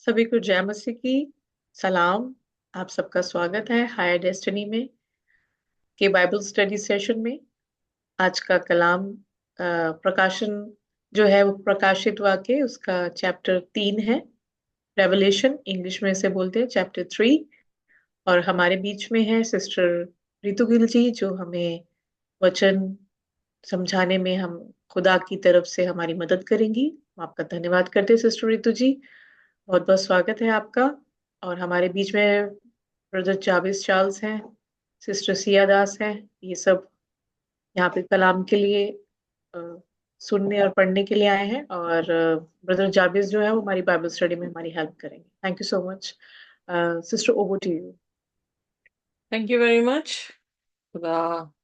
सभी को जय मसीह की सलाम। आप सबका स्वागत है हायर डेस्टिनी में के बाइबल स्टडी सेशन में। आज का कलाम प्रकाशन जो है वो प्रकाशित वाक्य उसका चैप्टर 3 है। रेवलेशन इंग्लिश में इसे बोलते हैं चैप्टर 3। और हमारे बीच में है सिस्टर रितु गिल जी जो हमें वचन समझाने में हम खुदा की तरफ से हमारी मदद करेंगी। हम आपका धन्यवाद करते हैं सिस्टर रितु जी। बहुत बहुत स्वागत है आपका। और हमारे बीच में ब्रदर जाविस चार्ल्स हैं, सिस्टर सिया दास हैं। ये सब यहाँ पे कलाम के लिए अ, सुनने और पढ़ने के लिए आए हैं। और ब्रदर जाविस जो है वो हमारी बाइबल स्टडी में हमारी हेल्प करेंगे। Thank you so much. Sister, over to you. Thank you very much. खुदा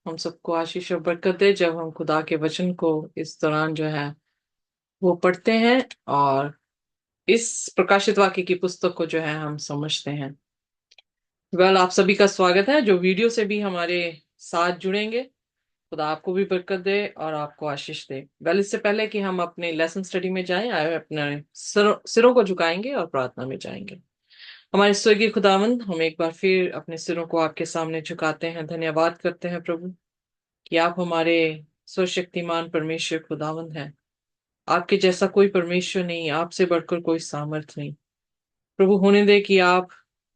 हम सबको आशीष और बरकत दे जब हम खुदा के वचन को इस दौरान जो है वो पढ़ते हैं और इस प्रकाशित वाक्य की पुस्तक को जो है हम समझते हैं। आप सभी का स्वागत है जो वीडियो से भी हमारे साथ जुड़ेंगे। खुदा आपको भी बरकत दे और आपको आशीष दे। इससे पहले कि हम अपने लेसन स्टडी में जाएं, आए अपने सिरों को झुकाएंगे और प्रार्थना में जाएंगे। हमारे स्वर्गीय खुदावंद, हम एक बार फिर अपने सिरों को आपके सामने झुकाते हैं। धन्यवाद करते हैं प्रभु कि आप हमारे सर्वशक्तिमान परमेश्वर खुदावंद हैं। आपके जैसा कोई परमेश्वर नहीं, आपसे बढ़कर कोई सामर्थ नहीं। प्रभु, होने दे कि आप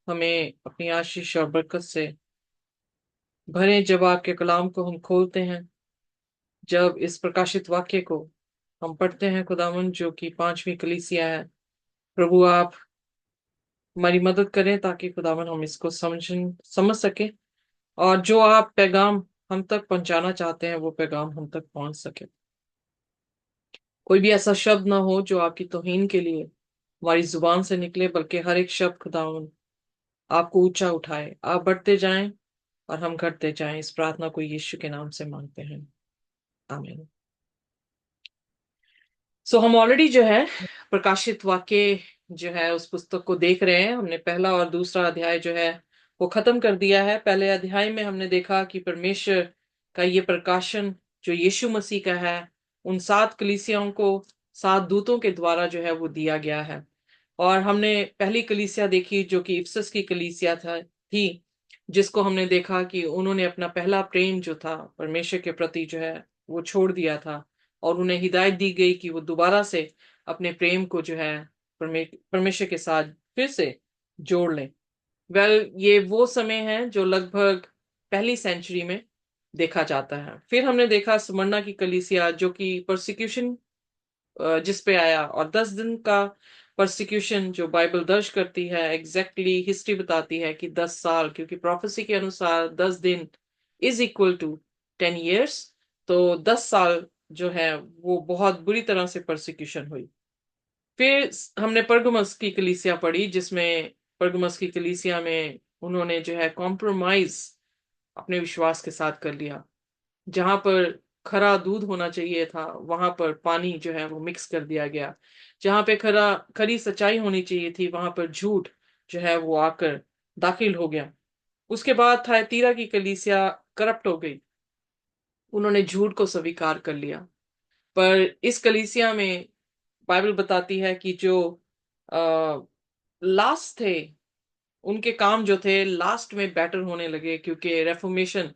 हमें अपनी आशीष और बरकत से भरे। जब आपके कलाम को हम खोलते हैं, जब इस प्रकाशित वाक्य को हम पढ़ते हैं खुदावंद, जो कि पांचवी कलीसिया है, प्रभु आप हमारी मदद करें ताकि खुदावंद हम इसको समझ सके और जो आप पैगाम हम तक पहुंचाना चाहते हैं वो पैगाम हम तक पहुंच सके। कोई भी ऐसा शब्द ना हो जो आपकी तौहीन के लिए हमारी जुबान से निकले, बल्कि हर एक शब्द खुदावन आपको ऊंचा उठाए। आप बढ़ते जाएं और हम घटते जाएं। इस प्रार्थना को यीशु के नाम से मांगते हैं, आमीन। हम ऑलरेडी जो है प्रकाशित वाक्य जो है उस पुस्तक को देख रहे हैं। हमने पहला और दूसरा अध्याय जो है वो खत्म कर दिया है। पहले अध्याय में हमने देखा कि परमेश्वर का ये प्रकाशन जो यीशु मसीह का है, उन 7 कलीसियाओं को 7 दूतों के द्वारा जो है वो दिया गया है। और हमने पहली कलीसिया देखी जो कि इफिसस की कलीसिया थी, जिसको हमने देखा कि उन्होंने अपना पहला प्रेम जो था परमेश्वर के प्रति जो है वो छोड़ दिया था। और उन्हें हिदायत दी गई कि वो दोबारा से अपने प्रेम को जो है परमेश्वर के साथ फिर से जोड़ लें। ये वो समय है जो लगभग पहली सेंचुरी में देखा जाता है। फिर हमने देखा स्मरना की कलीसिया जो कि परसिक्यूशन जिस पे आया, और 10 दिन का परसिक्यूशन जो बाइबल दर्ज करती है, एग्जैक्टली हिस्ट्री बताती है कि 10 साल, क्योंकि प्रोफेसी के अनुसार 10 दिन इज इक्वल टू 10 years। तो 10 साल जो है वो बहुत बुरी तरह से परसिक्यूशन हुई। फिर हमने परगमस की कलीसिया पढ़ी, जिसमें परगमस की कलीसिया में उन्होंने जो है कॉम्प्रोमाइज अपने विश्वास के साथ कर लिया। जहां पर खरा दूध होना चाहिए था वहां पर पानी जो है वो मिक्स कर दिया गया। जहां पे खरी सच्चाई होनी चाहिए थी वहां पर झूठ जो है वो आकर दाखिल हो गया। उसके बाद थायतीरा की कलीसिया करप्ट हो गई, उन्होंने झूठ को स्वीकार कर लिया। पर इस कलीसिया में बाइबल बताती है कि जो लास्ट थे, उनके काम जो थे लास्ट में बेटर होने लगे, क्योंकि रेफॉर्मेशन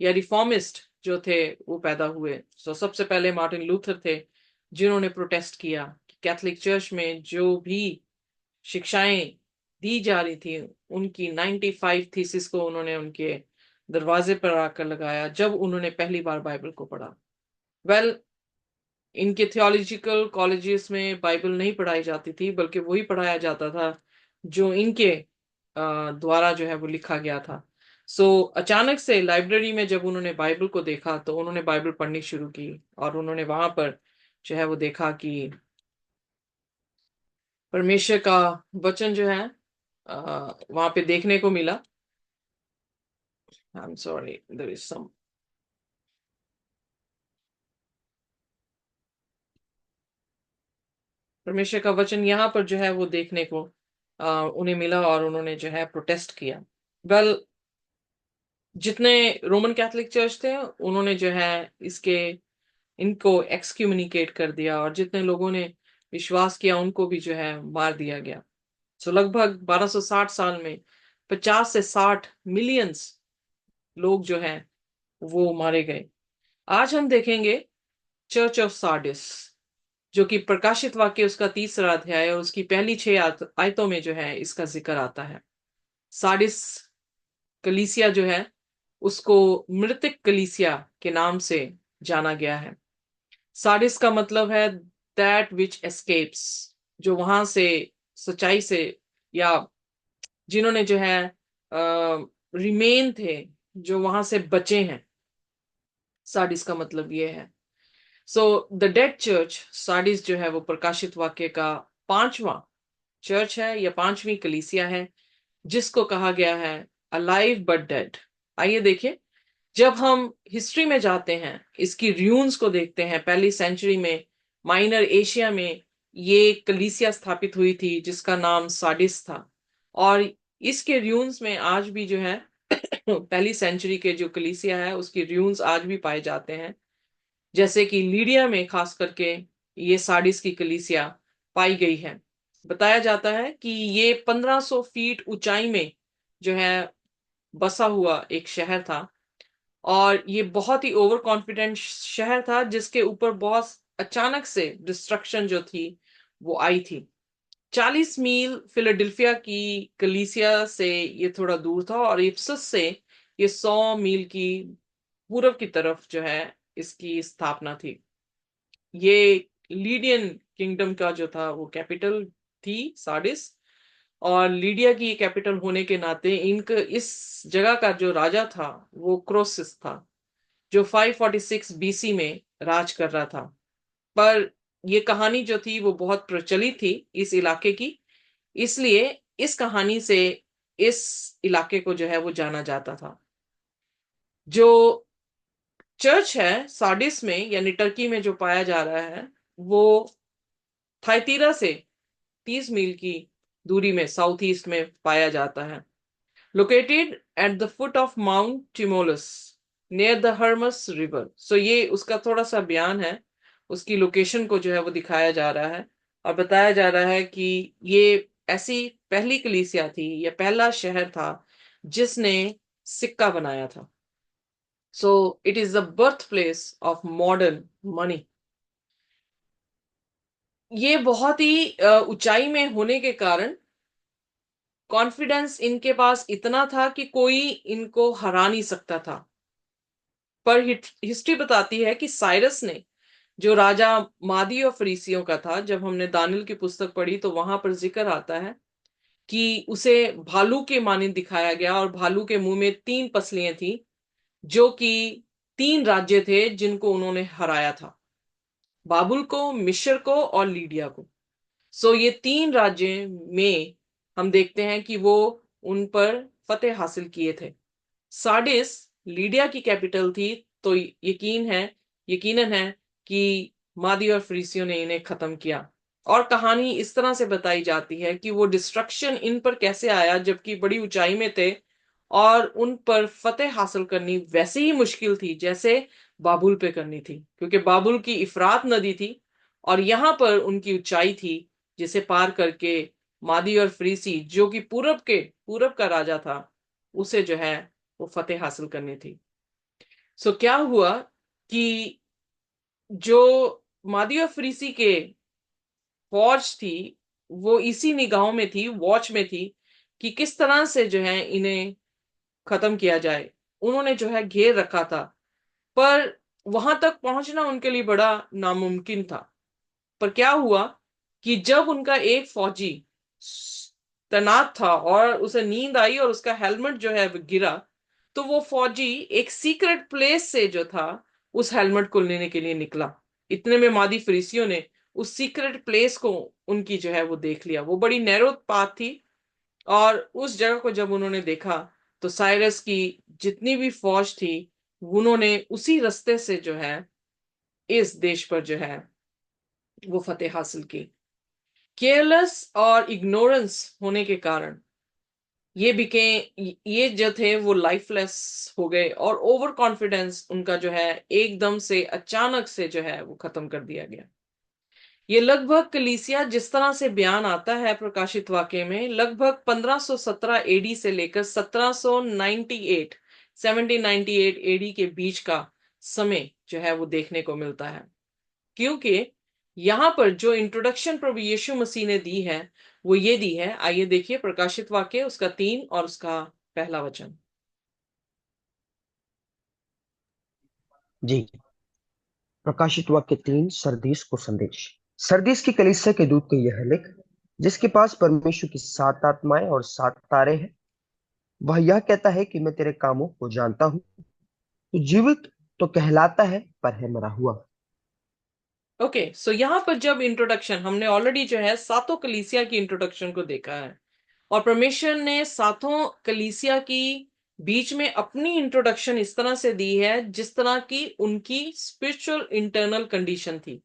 या रिफॉर्मिस्ट जो थे वो पैदा हुए। सबसे पहले मार्टिन लूथर थे, जिन्होंने प्रोटेस्ट किया कि कैथोलिक चर्च में जो भी शिक्षाएं दी जा रही थी, उनकी 95 थीसिस को उन्होंने उनके दरवाजे पर आकर लगाया जब उन्होंने पहली बार बाइबल को पढ़ा। वेल इनके थियोलॉजिकल कॉलेजेस में बाइबल नहीं पढ़ाई जाती थी, बल्कि वही पढ़ाया जाता था जो इनके द्वारा जो है वो लिखा गया था। अचानक से लाइब्रेरी में जब उन्होंने बाइबल को देखा तो उन्होंने बाइबल पढ़नी शुरू की, और उन्होंने वहां पर जो है वो देखा कि परमेश्वर का वचन जो है वहां पे देखने को मिला। I am sorry, there is some. परमेश्वर का वचन यहाँ पर जो है वो देखने को उन्हें मिला, और उन्होंने जो है प्रोटेस्ट किया। वेल जितने रोमन कैथोलिक चर्च थे उन्होंने जो है इसके इनको एक्सक्यूमिनिकेट कर दिया, और जितने लोगों ने विश्वास किया उनको भी जो है मार दिया गया। सो लगभग 1260 साल में 50 से 60 मिलियंस लोग जो हैं वो मारे गए। आज हम देखेंगे चर्च ऑफ सार्डिस, जो कि प्रकाशित वाक्य उसका तीसरा अध्याय और उसकी पहली 6 आयतों में जो है इसका जिक्र आता है। सार्डिस कलीसिया जो है उसको मृतक कलीसिया के नाम से जाना गया है। सार्डिस का मतलब है दैट विच एस्केप्स, जो वहां से सच्चाई से, या जिन्होंने जो है रिमेन थे, जो वहां से बचे हैं। सार्डिस का मतलब ये है। So the dead church Sardis जो है वो प्रकाशित वाक्य का पांचवा चर्च है या पांचवी कलीसिया है, जिसको कहा गया है अलाइव बट डेड। आइए देखिए, जब हम हिस्ट्री में जाते हैं, इसकी र्यून्स को देखते हैं, पहली सेंचुरी में माइनर एशिया में ये कलीसिया स्थापित हुई थी जिसका नाम सार्डिस था। और इसके र्यून्स में आज भी जो है पहली सेंचुरी के जो कलीसिया है उसकी र्यून्स आज भी पाए जाते हैं। जैसे कि लीडिया में खास करके ये सार्डिस की कलीसिया पाई गई है। बताया जाता है कि ये 1500 फीट ऊंचाई में जो है बसा हुआ एक शहर था, और ये बहुत ही ओवर कॉन्फिडेंट शहर था जिसके ऊपर बहुत अचानक से डिस्ट्रक्शन जो थी वो आई थी। 40 मील फिलाडेल्फिया की कलीसिया से ये थोड़ा दूर था, और इप्सस से ये 100 मील की पूरब की तरफ जो है इसकी स्थापना थी। ये लीडियन किंगडम का जो था वो कैपिटल थी सार्डिस, और लीडिया की कैपिटल होने के नाते इनका इस जगह का जो राजा था वो क्रोसिस था, जो 546 बीसी में राज कर रहा था। पर ये कहानी जो थी वो बहुत प्रचलित थी इस इलाके की, इसलिए इस कहानी से इस इलाके को जो है वो जाना जाता था। जो चर्च है सार्डिस में यानी टर्की में जो पाया जा रहा है वो थाइतीरा से 30 मील की दूरी में साउथ ईस्ट में पाया जाता है। Located at the foot of Mount Tmolus near the Hermus river. So ये उसका थोड़ा सा बयान है, उसकी लोकेशन को जो है वो दिखाया जा रहा है, और बताया जा रहा है कि ये ऐसी पहली कलीसिया थी या पहला शहर था जिसने सिक्का बनाया था। So it is the birth place of modern money. ये बहुत ही ऊंचाई में होने के कारण कॉन्फिडेंस इनके पास इतना था कि कोई इनको हरा नहीं सकता था। पर हिस्ट्री बताती है कि साइरस ने, जो राजा मादी और फरीसियों का था, जब हमने दानियल की पुस्तक पढ़ी तो वहां पर जिक्र आता है कि उसे भालू के मानिंद दिखाया गया, और भालू के मुंह में 3 पसलियां थी, जो कि 3 राज्य थे जिनको उन्होंने हराया था, बाबुल को, मिस्र को और लीडिया को। सो ये 3 राज्य में हम देखते हैं कि वो उन पर फतेह हासिल किए थे। सार्डिस लीडिया की कैपिटल थी, तो यकीनन है कि मादी और फरीसियों ने इन्हें खत्म किया। और कहानी इस तरह से बताई जाती है कि वो डिस्ट्रक्शन इन पर कैसे आया जबकि बड़ी ऊंचाई में थे, और उन पर फतेह हासिल करनी वैसे ही मुश्किल थी जैसे बाबुल पे करनी थी, क्योंकि बाबुल की इफरात नदी थी और यहां पर उनकी ऊंचाई थी जिसे पार करके मादी और फरीसी, जो कि पूरब का राजा था, उसे जो है वो फतेह हासिल करनी थी। सो क्या हुआ कि जो मादी और फरीसी के फौज थी वो इसी निगाहों में थी, वॉच में थी कि किस तरह से जो है इन्हें खत्म किया जाए। उन्होंने जो है घेर रखा था, पर वहां तक पहुंचना उनके लिए बड़ा नामुमकिन था। पर क्या हुआ कि जब उनका एक फौजी तैनात था और उसे नींद आई और उसका हेलमेट जो है वो गिरा, तो वो फौजी एक सीक्रेट प्लेस से जो था उस हेलमेट को लेने के लिए निकला। इतने में मादी फरीसियों ने उस सीक्रेट प्लेस को उनकी जो है वो देख लिया। वो बड़ी नैरो पाथ थी, और उस जगह को जब उन्होंने देखा तो साइरस की जितनी भी फौज थी उन्होंने उसी रास्ते से जो है इस देश पर जो है वो फतेह हासिल की। केयरलेस और इग्नोरेंस होने के कारण ये जो थे वो लाइफलेस हो गए, और ओवर कॉन्फिडेंस उनका जो है एकदम से अचानक से जो है वो खत्म कर दिया गया। ये लगभग कलीसिया जिस तरह से बयान आता है प्रकाशित वाक्य में, लगभग 1517 एडी से लेकर 1798 एडी के बीच का समय जो है वो देखने को मिलता है। क्योंकि यहां पर जो इंट्रोडक्शन प्रभु यीशु मसीह ने दी है वो ये दी है। आइए देखिए प्रकाशित वाक्य उसका 3 और उसका पहला वचन। जी, प्रकाशित वाक्य 3, सरदीस को संदेश। सरदीस की कलीसिया के दूत को यह लिख, जिसके पास परमेश्वर की 7 आत्माएं और 7 तारे हैं। वह यह कहता है कि मैं तेरे कामों को जानता हूँ। तू जीवित तो कहलाता है, पर है मरा हुआ। ओके, सो यहाँ पर जब इंट्रोडक्शन, हमने ऑलरेडी जो है सातों कलीसिया की इंट्रोडक्शन को देखा है, और परमेश्वर ने सातों कलीसिया की बीच में अपनी इंट्रोडक्शन इस तरह से दी है जिस तरह की उनकी स्पिरिचुअल इंटरनल कंडीशन थी।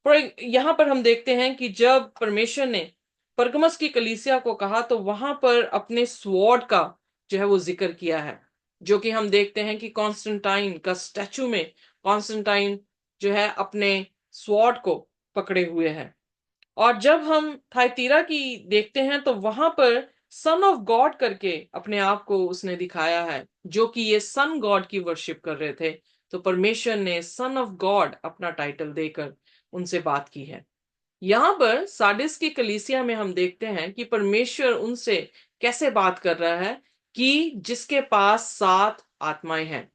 पर यहां पर हम देखते हैं कि जब परमेश्वर ने परगमस की कलीसिया को कहा तो वहां पर अपने स्वॉर्ड का जो है वो जिक्र किया है, जो कि हम देखते हैं कि कॉन्स्टेंटाइन का स्टैचू में कॉन्स्टेंटाइन जो है अपने स्वॉर्ड को पकड़े हुए है। और जब हम थाइतीरा की देखते हैं तो वहां पर सन ऑफ गॉड करके अपने आप को उसने दिखाया है, जो कि ये सन गॉड की वर्शिप कर रहे थे। तो परमेश्वर ने सन ऑफ गॉड अपना टाइटल देकर उनसे बात की है। यहां पर सार्डिस की कलीसिया में हम देखते हैं कि परमेश्वर उनसे कैसे बात कर रहा है, कि जिसके पास 7 आत्माएं हैं।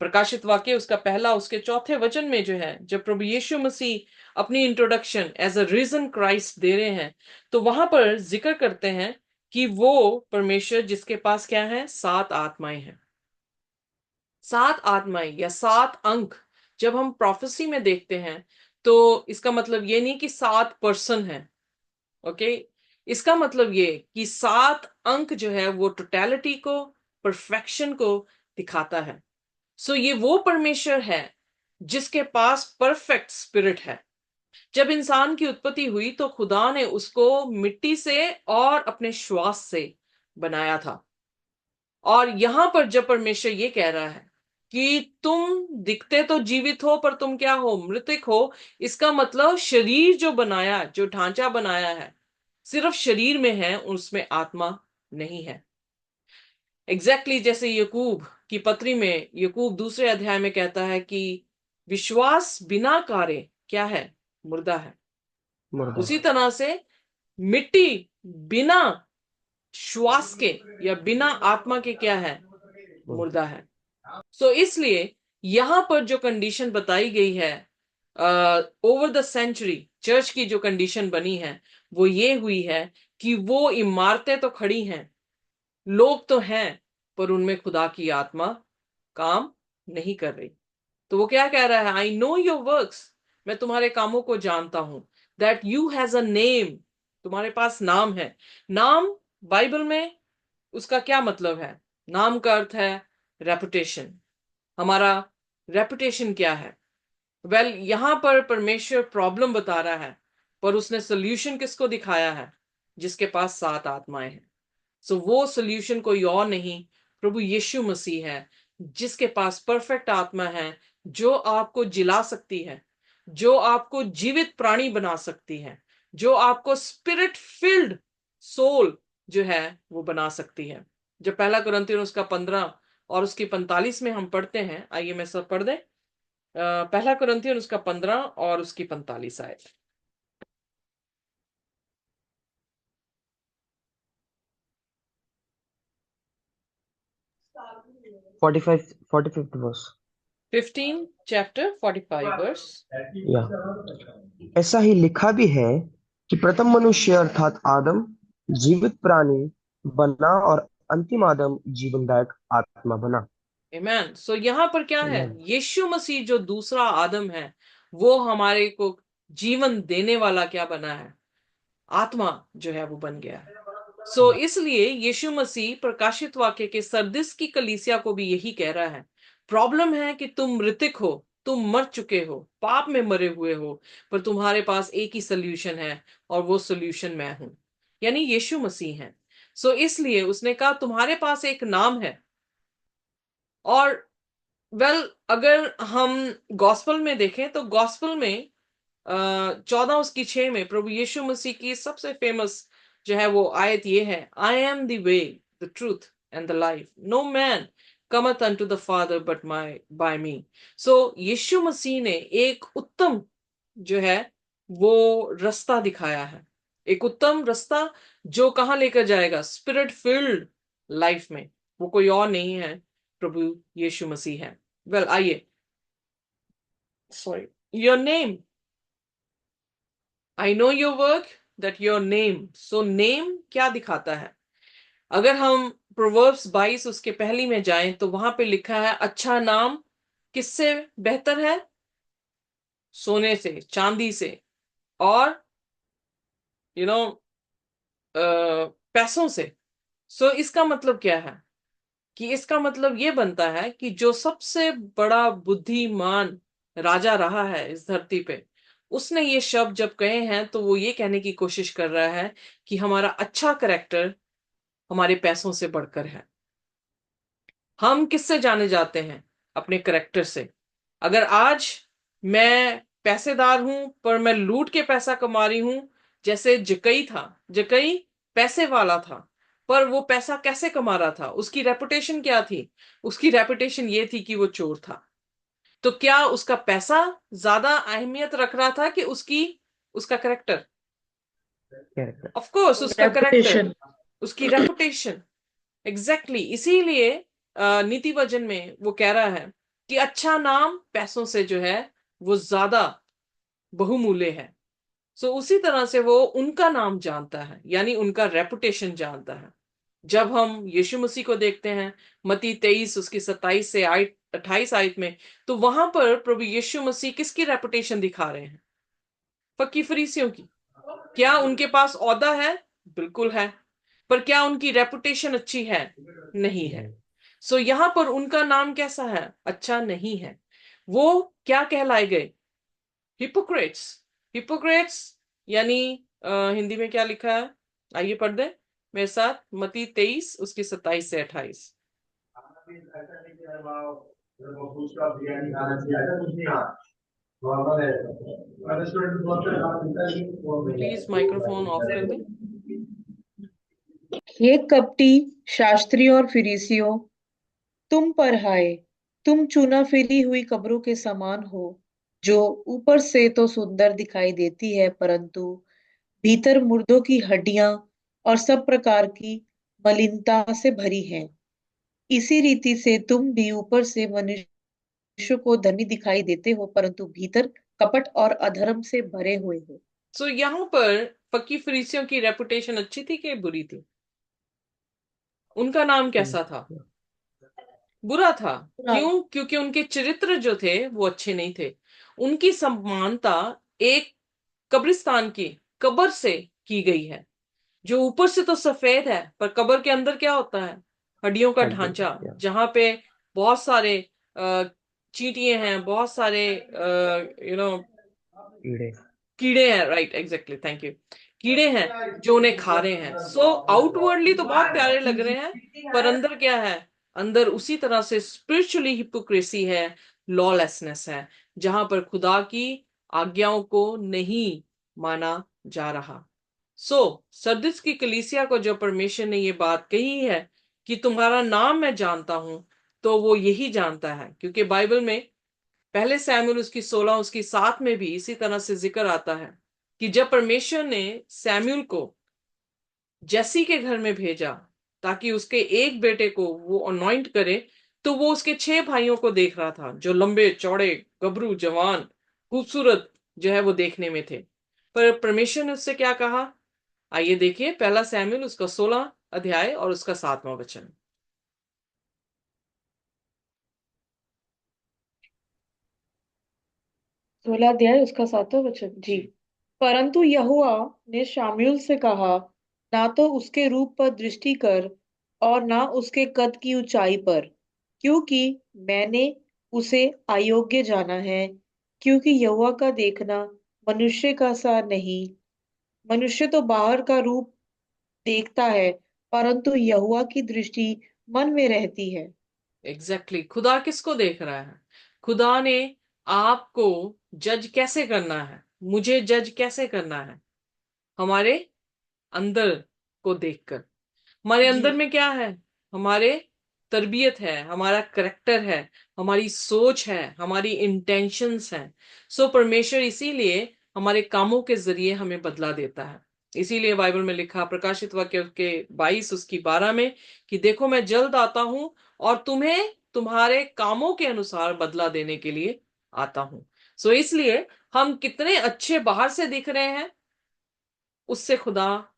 प्रकाशित वाक्य उसका पहला उसके चौथे वचन में जो है, जब प्रभु यीशु मसीह अपनी introduction as a risen Christ दे रहे हैं, तो वहां पर जिक्र करते हैं कि वो परमेश्वर जिसके पास क्या है, 7 आत्माएं हैं। 7 आत्माएं या 7 अंक जब हम प्रोफेसी में देखते हैं तो इसका मतलब ये नहीं कि 7 पर्सन है। ओके, इसका मतलब ये कि 7 अंक जो है वो टोटलिटी को, परफेक्शन को दिखाता है। सो ये वो परमेश्वर है जिसके पास परफेक्ट स्पिरिट है। जब इंसान की उत्पत्ति हुई तो खुदा ने उसको मिट्टी से और अपने श्वास से बनाया था। और यहां पर जब परमेश्वर ये कह रहा है कि तुम दिखते तो जीवित हो पर तुम क्या हो, मृतक हो, इसका मतलब शरीर जो बनाया, जो ढांचा बनाया है, सिर्फ शरीर में है, उसमें आत्मा नहीं है। एग्जैक्टली जैसे यकूब की पत्री में यकूब दूसरे अध्याय में कहता है कि विश्वास बिना कार्य क्या है, मुर्दा है। मुर्दा। उसी तरह से मिट्टी बिना श्वास के या बिना आत्मा के क्या है, मुर्दा है। सो इसलिए यहां पर जो कंडीशन बताई गई है, ओवर द सेंचुरी चर्च की जो कंडीशन बनी है वो ये हुई है कि वो इमारतें तो खड़ी हैं, लोग तो हैं, पर उनमें खुदा की आत्मा काम नहीं कर रही। तो वो क्या कह रहा है, आई नो योर वर्क्स, मैं तुम्हारे कामों को जानता हूं, that you has a name, तुम्हारे पास नाम है। नाम बाइबल में उसका क्या मतलब है? नाम का अर्थ है रेपुटेशन। हमारा रेपुटेशन क्या है? वेल, यहां पर परमेश्वर प्रॉब्लम बता रहा है, पर उसने सोल्यूशन किसको दिखाया है? जिसके पास 7 आत्माएं हैं। सो वो सोल्यूशन कोई और नहीं, प्रभु यीशु मसीह है, जिसके पास परफेक्ट आत्मा है, जो आपको जिला सकती है, जो आपको जीवित प्राणी बना सकती है, जो आपको स्पिरिट फिल्ड सोल जो है वो बना सकती है। जब पहला कुरिन्थियों उसका 15 और उसकी 45 में हम पढ़ते हैं, आइए मैं सब पढ़ दें। पहला कुरिन्थियों उसका 15 और उसकी 45 आयत। 45th verse. 15 chapter 45 verse. या ऐसा ही लिखा भी है कि प्रथम मनुष्य अर्थात आदम जीवित प्राणी बना, और अंतिम आदम जीवनदायक आत्मा बना। आमेन। सो यहां पर क्या है, Amen. यीशु मसीह जो दूसरा आदम है, वो हमारे को जीवन देने वाला क्या बना है, आत्मा जो है वो बन गया है। सो इसलिए यीशु मसीह प्रकाशित वाक्य के सरदिस की कलीसिया को भी यही कह रहा है, प्रॉब्लम है कि तुम मृतक हो, तुम मर चुके हो, पाप में मरे हुए हो, पर तुम्हारे पास एक ही सोल्यूशन है, और वो सोल्यूशन मैं हूं, यानी यीशु मसीह है। सो इसलिए उसने कहा तुम्हारे पास एक नाम है। और वेल, अगर हम गॉस्पल में देखें तो गॉस्पल में 14 उसकी 6 में प्रभु यीशु मसीह की सबसे फेमस जो है वो आयत ये है, I am the way, the truth and the life, no man cometh unto the father but my by me. So यीशु मसीह ने एक उत्तम जो है वो रास्ता दिखाया है, एक उत्तम रास्ता जो कहाँ लेकर जाएगा, स्पिरिट फिल्ड लाइफ में। वो कोई और नहीं है, प्रभु यीशु मसीह है। वेल आइए, sorry, your name, I know your work that your name. So name क्या दिखाता है? अगर हम प्रोवर्ब्स 22 उसके पहली में जाएं तो वहां पे लिखा है, अच्छा नाम किससे बेहतर है? सोने से, चांदी से, और यू नो पैसों से। सो इसका मतलब क्या है? कि इसका मतलब ये बनता है कि जो सबसे बड़ा बुद्धिमान राजा रहा है इस धरती पे, उसने ये शब्द जब कहे हैं तो वो ये कहने की कोशिश कर रहा है कि हमारा अच्छा करेक्टर हमारे पैसों से बढ़कर है। हम किससे जाने जाते हैं? अपने करेक्टर से। अगर आज मैं पैसेदार हूं पर मैं लूट के पैसा कमा रही हूं, जैसे जकई था, जकई पैसे वाला था, पर वो पैसा कैसे कमा रहा था? उसकी रेपुटेशन क्या थी? उसकी रेपुटेशन ये थी कि वो चोर था। तो क्या उसका पैसा ज्यादा अहमियत रख रहा था कि उसका करेक्टर? कैरेक्टर। ऑफ कोर्स उसका करेक्टर, रेपुटेशन। उसकी रेपुटेशन। एग्जैक्टली इसीलिए नीति वचन में वो कह रहा है कि अच्छा नाम पैसों से जो है वो ज्यादा बहुमूल्य है। सो उसी तरह से वो उनका नाम जानता है, यानी उनका रेपुटेशन जानता है। जब हम यीशु मसीह को देखते हैं मत्ती 23 उसकी 27 से 28 आयत में, तो वहां पर प्रभु यीशु मसीह किसकी रेपुटेशन दिखा रहे हैं? फक्की फरीसियों की। क्या उनके पास ओहदा है? बिल्कुल है। पर क्या उनकी रेपुटेशन अच्छी है? नहीं है। नहीं। सो यहां पर उनका नाम कैसा है? अच्छा नहीं है। वो क्या कहलाए गए? हिपोक्रेट्स। हिपोक्रेट्स यानी हिंदी में क्या लिखा है? आइए पढ़ दे मेरे साथ, मत्ती 23 उसकी 27 से 28। प्लीज माइक्रोफोन ऑफ कर दे। हे कपटी शास्त्रियों और फरीसियों, तुम पर हाय, तुम चूना फेरी हुई कब्रों के समान हो, जो ऊपर से तो सुंदर दिखाई देती है, परंतु भीतर मुर्दों की हड्डियां और सब प्रकार की मलिनता से भरी हैं। इसी रीति से तुम भी ऊपर से मनुष्य को धनी दिखाई देते हो, परंतु भीतर कपट और अधर्म से भरे हुए हो। सो यहाँ पर फकी फरीसियों की रेपुटेशन अच्छी थी कि बुरी थी? उनका नाम कैसा था? बुरा था। क्यों? क्योंकि उनके चरित्र जो थे वो अच्छे नहीं थे। उनकी समानता एक कब्रिस्तान की कब्र से की गई है, जो ऊपर से तो सफेद है पर कब्र के अंदर क्या होता है? हड्डियों का हड्डी। ढांचा, जहां पे बहुत सारे चींटियां हैं, बहुत सारे यू नो कीड़े। कीड़े हैं। Right, exactly, thank you. कीड़े हैं जो उन्हें खा रहे हैं। सो आउटवर्डली तो बहुत प्यारे लग रहे हैं, पर अंदर क्या है? अंदर उसी तरह से स्पिरिचुअली हिपोक्रेसी है, लॉलेसनेस है, जहां पर खुदा की आज्ञाओं को नहीं माना जा रहा। सो सरदिस की कलीसिया को जो परमेश्वर ने ये बात कही है कि तुम्हारा नाम मैं जानता हूं, तो वो यही जानता है, क्योंकि बाइबल में पहले सैमुएल उसकी 16 उसकी 7 में भी इसी तरह से जिक्र आता है कि जब परमेश्वर ने सैमुएल को जैसी के घर में भेजा ताकि उसके एक बेटे को वो अनॉइंट करे, तो वो उसके 6 भाइयों को देख रहा था जो लंबे चौड़े, गबरू, जवान, खूबसूरत जो है वो देखने में थे। पर परमेश्वर ने उससे क्या कहा? आइए देखिए, पहला सैमुएल उसका 16 अध्याय और उसका 7वां वचन। 16 अध्याय उसका 7वां वचन जी। परंतु यहोवा ने शामूएल से कहा, ना तो उसके रूप पर दृष्टि कर और ना उसके कद की ऊंचाई पर, क्योंकि मैंने उसे अयोग्य जाना है। क्योंकि यहोवा का देखना मनुष्य का सा नहीं, मनुष्य तो बाहर का रूप देखता है, परंतु यहोवा की दृष्टि मन में रहती है। एग्जैक्टली, खुदा किसको देख रहा है? खुदा ने आपको जज कैसे करना है? मुझे जज कैसे करना है? हमारे अंदर को देखकर। हमारे जी। अंदर में क्या है? हमारे तरबियत है, हमारा करेक्टर है, हमारी सोच है, हमारी इंटेंशंस हैं। सो परमेश्वर इसीलिए हमारे कामों के जरिए हमें बदला देता है। इसीलिए बाइबल में लिखा प्रकाशित वाक्य के 22 उसकी 12 में कि देखो मैं जल्द आता हूं और तुम्हें तुम्हारे कामों के अनुसार बदला देने के लिए आता हूं। सो इसलिए हम कितने अच्छे बाहर से दिख रहे हैं, उससे खुदा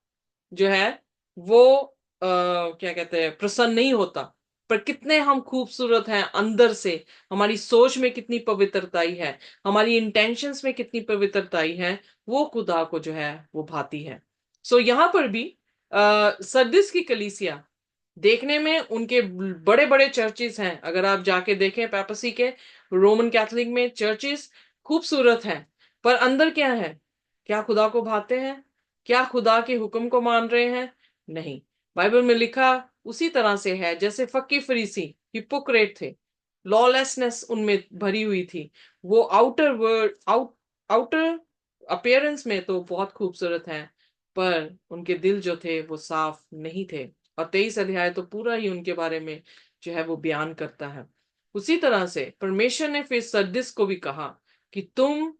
जो है वो क्या कहते हैं, प्रसन्न नहीं होता। पर कितने हम खूबसूरत हैं अंदर से, हमारी सोच में कितनी पवित्रताई है, हमारी इंटेंशंस में कितनी पवित्रताई है, वो खुदा को जो है वो भाती है। सो यहां पर भी सरदिस की कलीसिया देखने में उनके बड़े बड़े चर्चेस हैं। अगर आप जाके देखें पेपसी के, रोमन कैथोलिक में चर्चेस खूबसूरत हैं, पर अंदर क्या है? क्या खुदा को भाते हैं? क्या खुदा के हुक्म को मान रहे हैं? नहीं। बाइबल में लिखा उसी तरह से है जैसे फक्की फरीसी हिपोक्रेट थे, लॉलेसनेस उनमें भरी हुई थी। वो आउटर अपीयरेंस में तो बहुत खूबसूरत हैं, पर उनके दिल जो थे वो साफ नहीं थे। और 23 अध्याय तो पूरा ही उनके बारे में जो है वो बयान करता है। उसी तरह से परमेश्वर ने फिर सरदिस को भी कहा कि तुम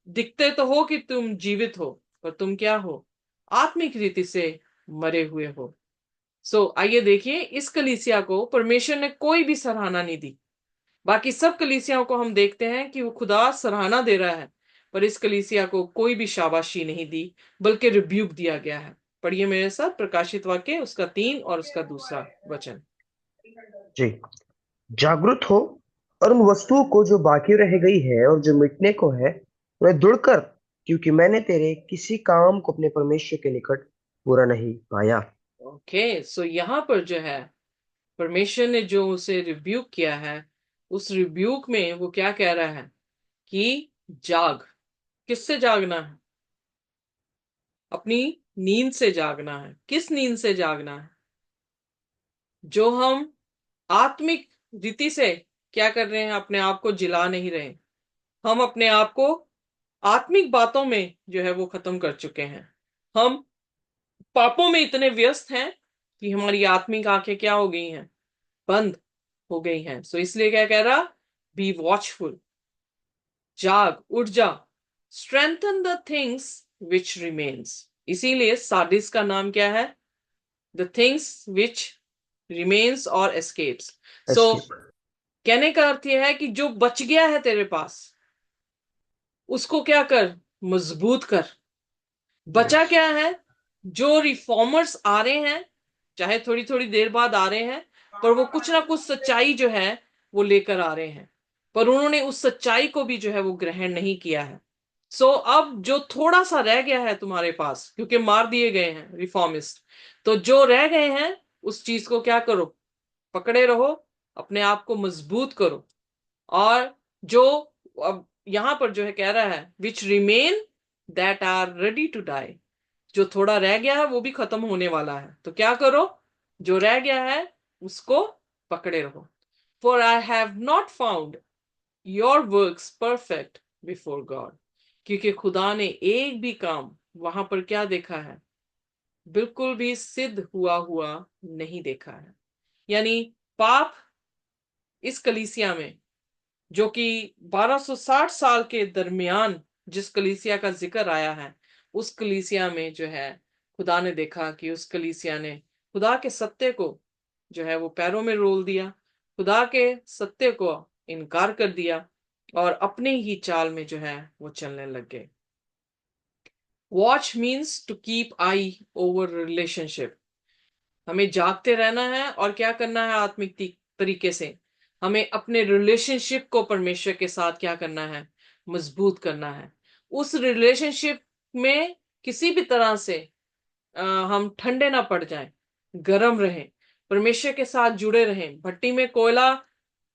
दिखते तो हो कि तुम जीवित हो, पर तुम क्या हो? आत्मिक रीति से मरे हुए हो। आइए देखिए, इस कलीसिया को परमेश्वर ने कोई भी सराहना नहीं दी। बाकी सब कलीसियाओं को हम देखते हैं कि वो खुदा सराहना दे रहा है, पर इस कलीसिया को कोई भी शाबाशी नहीं दी, बल्कि रिब्यूक दिया गया है। पढ़िए मेरे साथ प्रकाशित वाक्य उसका 3 और उसका दूसरा वचन। जी। जागरूक हो और उन वस्तुओं को जो बाकी रह गई है और जो मिटने को है वह दृढ़ कर, क्योंकि मैंने तेरे किसी काम को अपने परमेश्वर के निकट पूरा नहीं पाया। ओके, यहां पर जो है परमेश्वर ने जो उसे रिब्यूक किया है, उस रिब्यूक में वो क्या कह रहा है कि जाग। किससे जागना है? अपनी नींद से जागना है। किस नींद से जागना है? जो हम आत्मिक रीति से क्या कर रहे हैं, अपने आप को जिला नहीं रहे। हम अपने आप को आत्मिक बातों में जो है वो खत्म कर चुके हैं। हम पापों में इतने व्यस्त हैं कि हमारी आत्मिक आंखें क्या हो गई हैं? बंद हो गई हैं। इसलिए क्या कह रहा? बी वॉचफुल, जाग, उठ जा। Strengthen the things which remains. इसीलिए सार्डिस का नाम क्या है? द थिंग्स विच रिमेन्स और एस्केप्स। सो एस्केप। कहने का अर्थ यह है कि जो बच गया है तेरे पास, उसको क्या कर? मजबूत कर। बचा यस। क्या है? जो रिफॉर्मर्स आ रहे हैं, चाहे थोड़ी थोड़ी देर बाद आ रहे हैं, पर वो कुछ ना कुछ सच्चाई जो है वो लेकर आ रहे हैं, पर उन्होंने उस सच्चाई को भी जो है वो ग्रहण नहीं किया है। अब जो थोड़ा सा रह गया है तुम्हारे पास, क्योंकि मार दिए गए हैं रिफॉर्मिस्ट, तो जो रह गए हैं उस चीज को क्या करो? पकड़े रहो, अपने आप को मजबूत करो। और जो अब यहां पर जो है कह रहा है which remain that are ready to die. जो थोड़ा रह गया है वो भी खत्म होने वाला है, तो क्या करो? जो रह गया है उसको पकड़े रहो। For I have not found your works perfect before God. क्योंकि खुदा ने एक भी काम वहां पर क्या देखा है? बिल्कुल भी सिद्ध हुआ हुआ नहीं देखा है। यानी पाप इस कलीसिया में, जो कि 1260 साल के दरमियान जिस कलीसिया का जिक्र आया है, उस कलीसिया में जो है खुदा ने देखा कि उस कलीसिया ने खुदा के सत्य को जो है वो पैरों में रोल दिया, खुदा के सत्य को इनकार कर दिया और अपने ही चाल में जो है वो चलने लग गए। Watch means to keep eye over relationship. हमें जागते रहना है और क्या करना है? आत्मिक तरीके से हमें अपने रिलेशनशिप को परमेश्वर के साथ क्या करना है? मजबूत करना है। उस रिलेशनशिप में किसी भी तरह से हम ठंडे ना पड़ जाएं, गर्म रहें, परमेश्वर के साथ जुड़े रहें। भट्टी में कोयला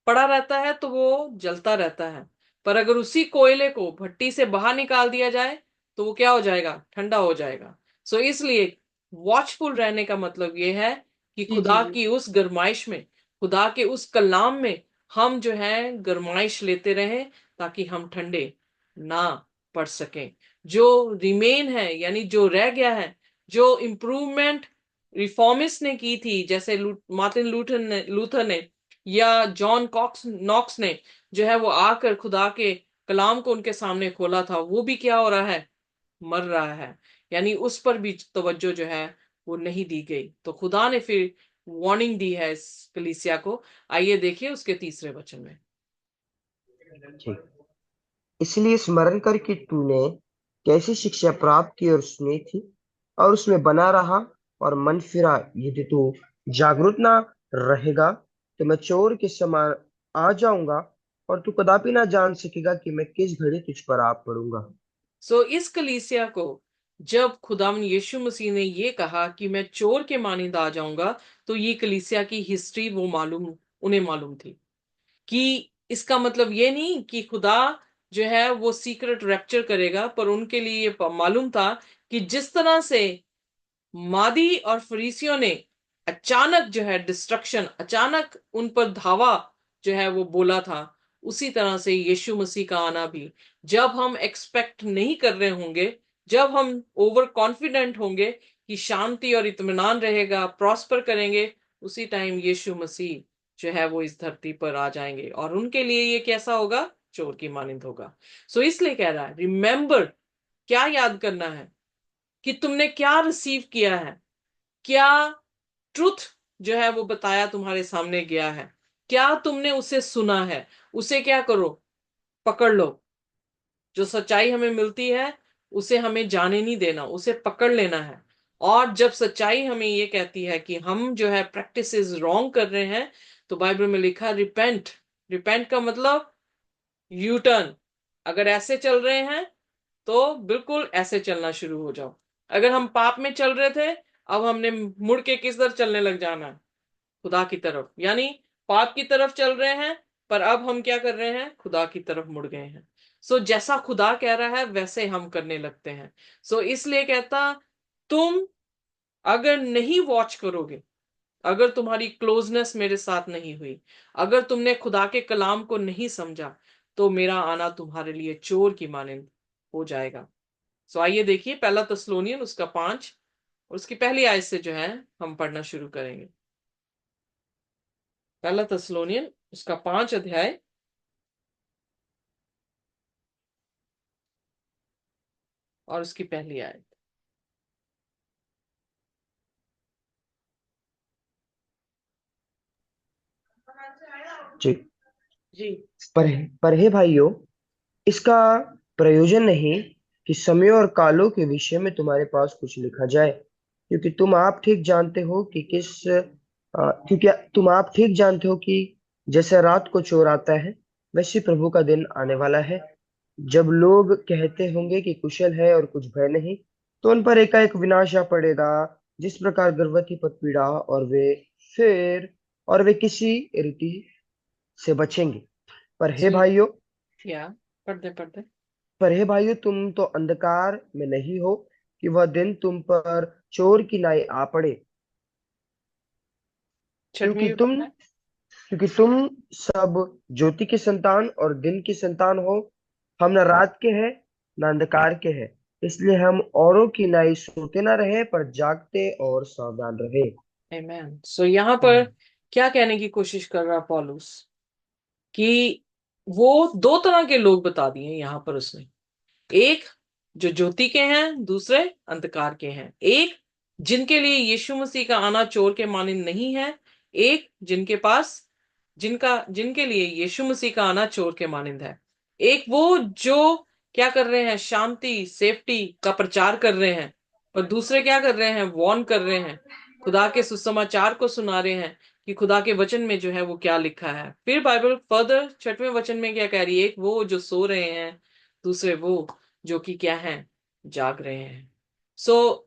पड़ा रहता है तो वो जलता रहता है, पर अगर उसी कोयले को भट्टी से बाहर निकाल दिया जाए तो वो क्या हो जाएगा? ठंडा हो जाएगा। इसलिए वॉचफुल रहने का मतलब ये है कि जी जी खुदा जी। की उस गरमाइश में, खुदा के उस कलाम में हम जो है गरमाइश लेते रहें, ताकि हम ठंडे ना पढ़ सकें। जो रिमेन है यानी जो रह गया है, जो इम्प्रूवमेंट रिफॉर्मिस्ट ने की थी, जैसे मार्टिन लूथर ने या जॉन कॉक्स नॉक्स ने जो है वो आकर खुदा के कलाम को उनके सामने खोला था, वो भी क्या हो रहा है, मर रहा है। यानी उस पर भी तवज्जो जो है वो नहीं दी गई। तो खुदा ने फिर वार्निंग दी है इस कलीसिया को। आइए देखिए उसके तीसरे वचन में। ठीक। इसलिए स्मरण कर कि तूने कैसी शिक्षा प्राप्त की और सुनी थी और उसमें बना रहा और मन फिरा। यदि तू जागरूक ना रहेगा तो मैं चोर के समान आ जाऊंगा और तू कदापि ना जान सकेगा कि मैं किस घड़ी तुझ पर आ पड़ूंगा। सो इस कलीसिया को जब खुदावन यीशु मसीह ने ये कहा कि मैं चोर के मानिंद आ जाऊंगा, तो ये कलीसिया की हिस्ट्री वो मालूम, उन्हें मालूम थी कि इसका मतलब ये नहीं कि खुदा जो है वो सीक्रेट रैप्चर करेगा, पर उनके लिए ये मालूम था कि जिस तरह से मादी और फरीसियों ने अचानक जो है डिस्ट्रक्शन, अचानक उन पर धावा जो है वो बोला था, उसी तरह से यीशु मसीह का आना भी जब हम एक्सपेक्ट नहीं कर रहे होंगे, जब हम ओवर कॉन्फिडेंट होंगे कि शांति और इत्मीनान रहेगा, प्रॉस्पर करेंगे, उसी टाइम यीशु मसीह जो है वो इस धरती पर आ जाएंगे और उनके लिए ये कैसा होगा, चोर की मानिंद होगा। सो इसलिए कह रहा है रिमेंबर, क्या याद करना है कि तुमने क्या रिसीव किया है, क्या ट्रुथ जो है वो बताया तुम्हारे सामने गया है, क्या तुमने उसे सुना है, उसे क्या करो, पकड़ लो। जो सच्चाई हमें मिलती है उसे हमें जाने नहीं देना, उसे पकड़ लेना है। और जब सच्चाई हमें ये कहती है कि हम जो है प्रैक्टिस रॉन्ग कर रहे हैं, तो बाइबल में लिखा रिपेंट। रिपेंट का मतलब यू टर्न। अगर ऐसे चल रहे हैं तो बिल्कुल ऐसे चलना शुरू हो जाओ। अगर हम पाप में चल रहे थे, अब हमने मुड़ के किस तरफ चलने लग जाना है, खुदा की तरफ। यानी पाप की तरफ चल रहे हैं, पर अब हम क्या कर रहे हैं, खुदा की तरफ मुड़ गए हैं। सो जैसा खुदा कह रहा है वैसे हम करने लगते हैं। सो इसलिए कहता, तुम अगर नहीं वॉच करोगे, अगर तुम्हारी क्लोजनेस मेरे साथ नहीं हुई, अगर तुमने खुदा के कलाम को नहीं समझा, तो मेरा आना तुम्हारे लिए चोर की मानिंद हो जाएगा। सो आइए देखिए पहला तस्लोनियन उसका 5 और उसकी पहली आयत से जो है हम पढ़ना शुरू करेंगे। पहला तस्लोनियन उसका 5 अध्याय और उसकी पहली आयत। जी। जी। पर हे भाइयों, इसका प्रयोजन नहीं कि समय और कालों के विषय में तुम्हारे पास कुछ लिखा जाए, क्योंकि तुम आप ठीक जानते हो कि क्योंकि तुम आप ठीक जानते हो कि जैसे रात को चोर आता है, वैसे प्रभु का दिन आने वाला है। जब लोग कहते होंगे कि कुशल है और कुछ भय नहीं, तो उन पर एकाएक विनाश आ पड़ेगा, जिस प्रकार गर्भवती पर पीड़ा, फिर और वे किसी रीति से बचेंगे। पर हे सो भाइयों या पढ़ते पढ़ते पर हे भाइयों, तुम तो अंधकार में नहीं हो कि वह दिन तुम पर चोर की नाई आ पड़े। छठवीं क्योंकि भी तुम पढ़ना है। क्योंकि तुम सब ज्योति के संतान और दिन की संतान हो। हम न रात के हैं न अंधकार के हैं। इसलिए हम औरों की नाई सोते न रहे, पर जागते और सावधान रहे। आमेन। सो यहाँ पर क्या कहने की कोशिश कर रहा पौलुस कि वो दो तरह के लोग बता दिए यहाँ पर उसने। एक जो ज्योति के हैं, दूसरे अंधकार के हैं। एक जिनके लिए यीशु मसीह का आना चोर के मानिंद नहीं है, एक जिनके पास जिनके लिए यीशु मसीह का आना चोर के मानिंद है। एक वो जो क्या कर रहे हैं, शांति सेफ्टी का प्रचार कर रहे हैं, और दूसरे क्या कर रहे हैं, वॉर्न कर रहे हैं, खुदा के सुसमाचार को सुना रहे हैं कि खुदा के वचन में जो है वो क्या लिखा है। फिर बाइबल फर्दर 6वें वचन में क्या कह रही है, एक वो जो सो रहे हैं, दूसरे वो जो कि क्या है, जाग रहे हैं।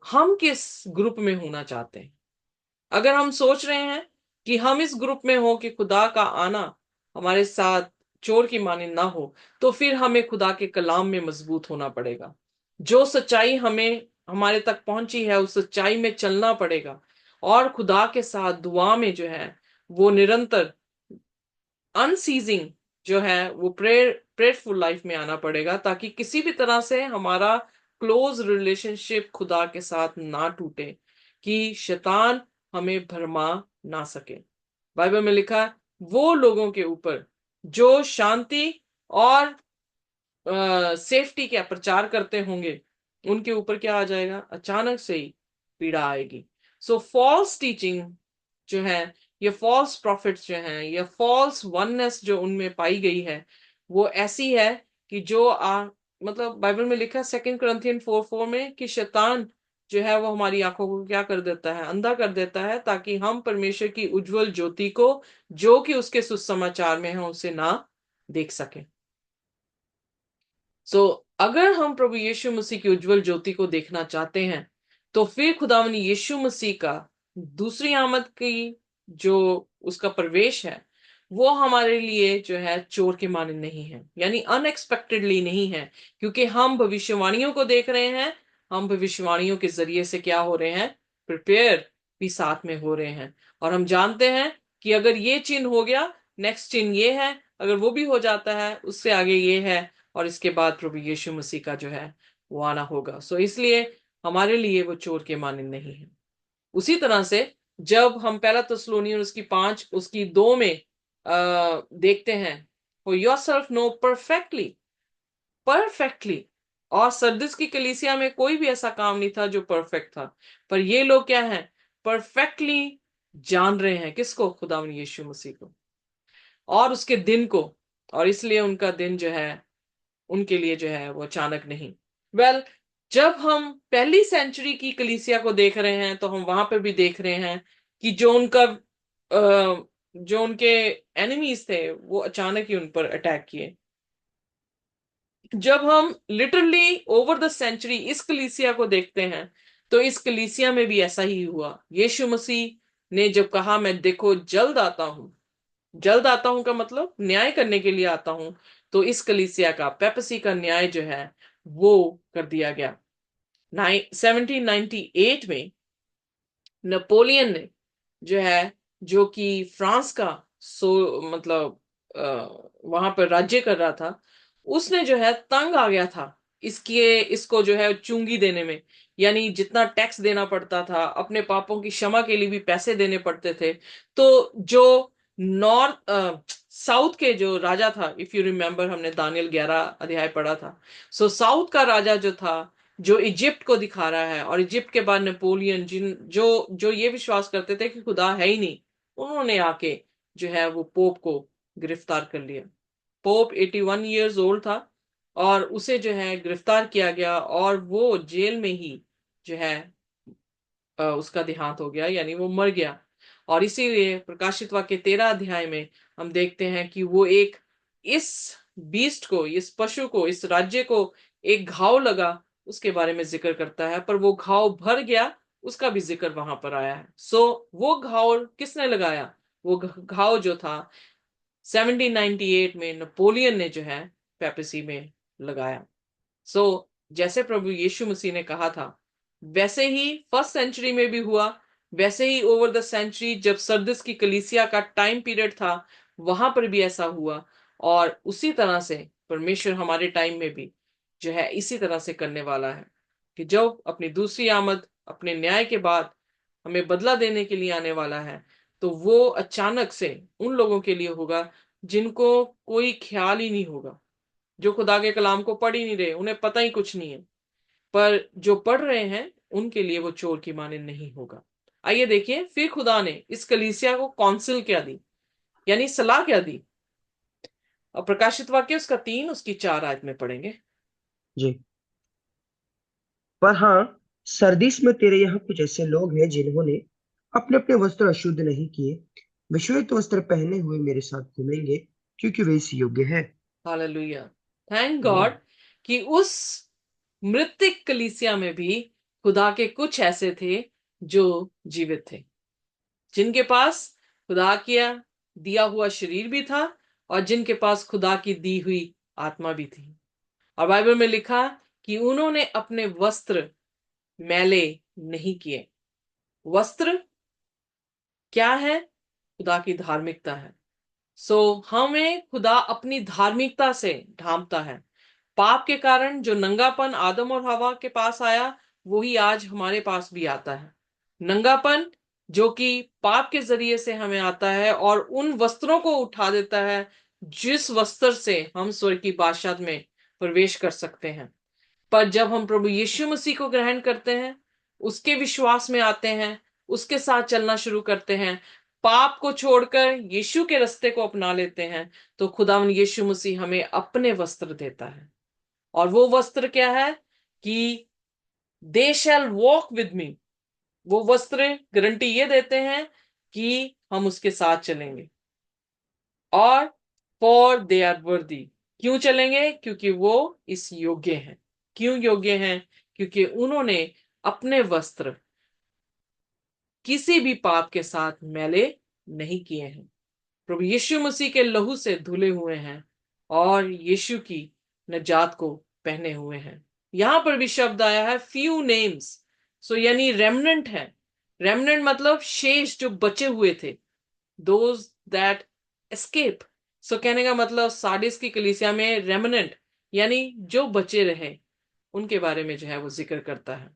हम किस ग्रुप में होना चाहते हैं? अगर हम सोच रहे हैं कि हम इस ग्रुप में हो कि खुदा का आना हमारे साथ चोर की मानिंद ना हो, तो फिर हमें खुदा के कलाम में मजबूत होना पड़ेगा। जो सच्चाई हमें हमारे तक पहुंची है उस सच्चाई में चलना पड़ेगा, और खुदा के साथ दुआ में जो है वो निरंतर अनसीजिंग जो है वो प्रेयरफुल लाइफ में आना पड़ेगा, ताकि किसी भी तरह से हमारा क्लोज रिलेशनशिप खुदा के साथ ना टूटे, कि शैतान हमें भरमा ना सके। बाइबल में लिखा है वो लोगों के ऊपर जो शांति और सेफ्टी का प्रचार करते होंगे, उनके ऊपर क्या आ जाएगा? अचानक से ही पीड़ा आएगी। सो फॉल्स टीचिंग जो है, ये फॉल्स प्रॉफिट्स जो हैं, ये फॉल्स वननेस जो उनमें पाई गई है, वो ऐसी है कि जो मतलब बाइबल में लिखा है 2 Corinthians 4:4 में कि शैतान जो है वो हमारी आंखों को क्या कर देता है? अंधा कर देता है, ताकि हम परमेश्वर की उज्जवल ज्योति को, जो कि उसके सुसमाचार में है, उसे ना देख सके। सो अगर हम प्रभु यीशु मसीह की उज्जवल ज्योति को देखना चाहते हैं, तो फिर खुदावंद यीशु मसीह का दूसरी आमद की जो उसका प्रवेश है, वो हमारे लिए जो है चोर के माने नहीं है, यानी अनएक्सपेक्टेडली नहीं है, क्योंकि हम भविष्यवाणियों को देख रहे हैं। हम भविष्यवाणियों के जरिए से क्या हो रहे हैं? प्रिपेयर भी साथ में हो रहे हैं। और हम जानते हैं कि अगर ये चिन्ह हो गया, नेक्स्ट चिन्ह ये है, अगर वो भी हो जाता है, उससे आगे ये है, और इसके बाद प्रभु यीशु मसीह का जो है वो आना होगा। सो इसलिए हमारे लिए वो चोर के माने नहीं है। उसी तरह से जब हम पहला तस्सलोनियन उसकी 5 उसकी 2 में देखते हैं, for yourself know perfectly, perfectly. और सरदिस की कलीसिया में कोई भी ऐसा काम नहीं था जो परफेक्ट था, पर ये लोग क्या है? परफेक्टली जान रहे हैं किसको? खुदावन यीशु मसीह को और उसके दिन को। और इसलिए उनका दिन जो है उनके लिए जो है वो अचानक नहीं। वेल, जब हम पहली सेंचुरी की कलीसिया को देख रहे हैं, तो हम वहां पे भी देख रहे हैं कि जो उनके एनिमीज थे, वो अचानक ही उन पर अटैक किए। जब हम लिटरली ओवर द सेंचुरी इस कलीसिया को देखते हैं, तो इस कलीसिया में भी ऐसा ही हुआ। यीशु मसीह ने जब कहा, मैं देखो जल्द आता हूं, जल्द आता हूं का मतलब न्याय करने के लिए आता हूं, तो इस कलीसिया का, पेपसी का न्याय जो है वो कर दिया गया। 1798 में नेपोलियन ने जो है, जो कि फ्रांस का मतलब वहां पर राज्य कर रहा था, उसने जो है तंग आ गया था इसको जो है चुंगी देने में। यानी जितना टैक्स देना पड़ता था, अपने पापों की क्षमा के लिए भी पैसे देने पड़ते थे। तो जो नॉर्थ साउथ के जो राजा था, इफ यू रिमेम्बर, हमने दानियल 11 अध्याय पढ़ा था। सो साउथ का राजा जो था, जो इजिप्ट को दिखा रहा है, और इजिप्ट के बाद नेपोलियन, जिन जो जो ये विश्वास करते थे कि खुदा है ही नहीं, उन्होंने आके जो है वो पोप को गिरफ्तार कर लिया। पोप 81 ईयर्स ओल्ड था, और उसे जो है गिरफ्तार किया गया, और वो जेल में ही जो है उसका देहांत हो गया, यानी वो मर गया। और इसीलिए प्रकाशित वाक्य 13 अध्याय में हम देखते हैं कि वो एक इस बीस्ट को, इस पशु को, इस राज्य को एक घाव लगा, उसके बारे में जिक्र करता है। पर वो घाव भर गया, उसका भी जिक्र वहां पर आया है। सो वो घाव किसने लगाया? वो घाव जो था 1798 में नेपोलियन ने जो है पेपेसी में लगाया। सो जैसे प्रभु यीशु मसीह ने कहा था, वैसे ही फर्स्ट सेंचुरी में भी हुआ, वैसे ही ओवर द सेंचुरी जब सरदिस की कलीसिया का टाइम पीरियड था, वहां पर भी ऐसा हुआ। और उसी तरह से परमेश्वर हमारे टाइम में भी जो है इसी तरह से करने वाला है, कि जब अपनी दूसरी आमद, अपने न्याय के बाद हमें बदला देने के लिए आने वाला है, तो वो अचानक से उन लोगों के लिए होगा जिनको कोई ख्याल ही नहीं होगा, जो खुदा के कलाम को पढ़ ही नहीं रहे, उन्हें पता ही कुछ नहीं है। पर जो पढ़ रहे हैं, उनके लिए वो चोर की माने नहीं होगा। आइए देखिए फिर खुदा ने इस कलीसिया को काउंसिल क्या दी, यानी सलाह क्या दी। और प्रकाशित वाक्य उसका 3 उसकी 4 आयत में पढ़ेंगे। जी। पर हाँ, सरदीस में तेरे यहाँ कुछ ऐसे लोग हैं जिन्होंने अपने अपने वस्त्र अशुद्ध नहीं किए, वे श्वेत वस्त्र पहने हुए मेरे साथ घूमेंगे, क्योंकि वे इस योग्य है। हालेलुया, थैंक आमीन। गॉड कि उस मृतिक कलीसिया में भी खुदा के कुछ ऐसे थे जो जीवित थे, जिनके पास खुदा किया दिया हुआ शरीर भी था, और जिनके पास खुदा की दी हुई आत्मा भी थी। और बाइबल में लिखा कि उन्होंने अपने वस्त्र मैले नहीं किए। वस्त्र क्या है? खुदा की धार्मिकता है। हमें खुदा अपनी धार्मिकता से ढांपता है। पाप के कारण जो नंगापन आदम और हवा के पास आया, वही आज हमारे पास भी आता है। नंगापन जो कि पाप के जरिए से हमें आता है, और उन वस्त्रों को उठा देता है जिस वस्त्र से हम स्वर्ग की बादशाह में प्रवेश कर सकते हैं। पर जब हम प्रभु यीशु मसीह को ग्रहण करते हैं, उसके विश्वास में आते हैं, उसके साथ चलना शुरू करते हैं, पाप को छोड़कर यीशु के रास्ते को अपना लेते हैं, तो खुदावन यीशु मसीह हमें अपने वस्त्र देता है। और वो वस्त्र क्या है कि दे शैल वॉक विद मी। वो वस्त्र गारंटी ये देते हैं कि हम उसके साथ चलेंगे। और फॉर दे आर वर्दी, क्यों चलेंगे? क्योंकि वो इस योग्य हैं। क्यों योग्य हैं? क्योंकि उन्होंने अपने वस्त्र किसी भी पाप के साथ मैले नहीं किए हैं, प्रभु यीशु मसीह के लहू से धुले हुए हैं, और यीशु की नजात को पहने हुए हैं। यहां पर भी शब्द आया है फ्यू नेम्स। यानी रेमनेंट है। रेमनेंट मतलब शेष, जो बचे हुए थे, दोज दैट एस्केप। कहने का मतलब सार्डिस की कलीसिया में रेमनेंट यानी जो बचे रहे, उनके बारे में जो है वो जिक्र करता है।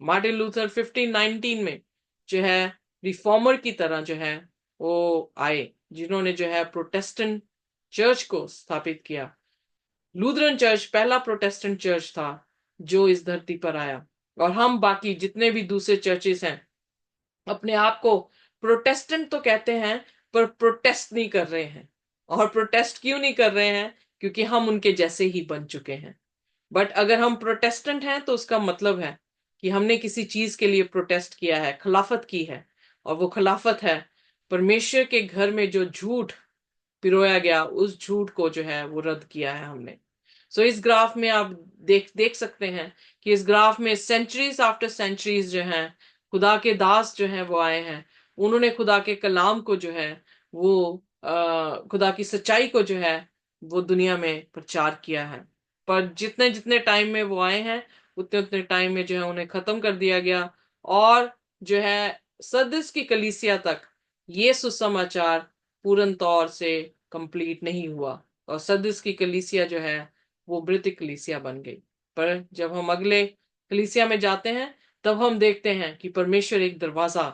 मार्टिन लूथर 1519 में जो है रिफॉर्मर की तरह जो है वो आए, जिन्होंने जो है प्रोटेस्टेंट चर्च को स्थापित किया। लूथरन चर्च पहला प्रोटेस्टेंट चर्च था जो इस धरती पर आया। और हम बाकी जितने भी दूसरे चर्चेस हैं, अपने आप को प्रोटेस्टेंट तो कहते हैं, पर प्रोटेस्ट नहीं कर रहे हैं। और प्रोटेस्ट क्यों नहीं कर रहे हैं? क्योंकि हम उनके जैसे ही बन चुके हैं। बट अगर हम प्रोटेस्टेंट हैं तो उसका मतलब है कि हमने किसी चीज के लिए प्रोटेस्ट किया है, खिलाफत की है। और वो खिलाफत है परमेश्वर के घर में जो झूठ पिरोया गया, उस झूठ को जो है वो रद्द किया है हमने। इस ग्राफ में आप देख सकते हैं कि इस ग्राफ में सेंचुरीज आफ्टर सेंचुरीज जो हैं, खुदा के दास जो हैं वो आए हैं। उन्होंने खुदा के कलाम को जो है वो खुदा की सच्चाई को जो है वो दुनिया में प्रचार किया है। पर जितने जितने टाइम में वो आए हैं, उतने उतने टाइम में जो है उन्हें खत्म कर दिया गया। और जो है सरदिस की कलीसिया तक ये सुसमाचार पूर्ण तौर से कंप्लीट नहीं हुआ, और सरदिस की कलीसिया जो है वो मृत कलीसिया बन गई। पर जब हम अगले कलीसिया में जाते हैं, तब हम देखते हैं कि परमेश्वर एक दरवाजा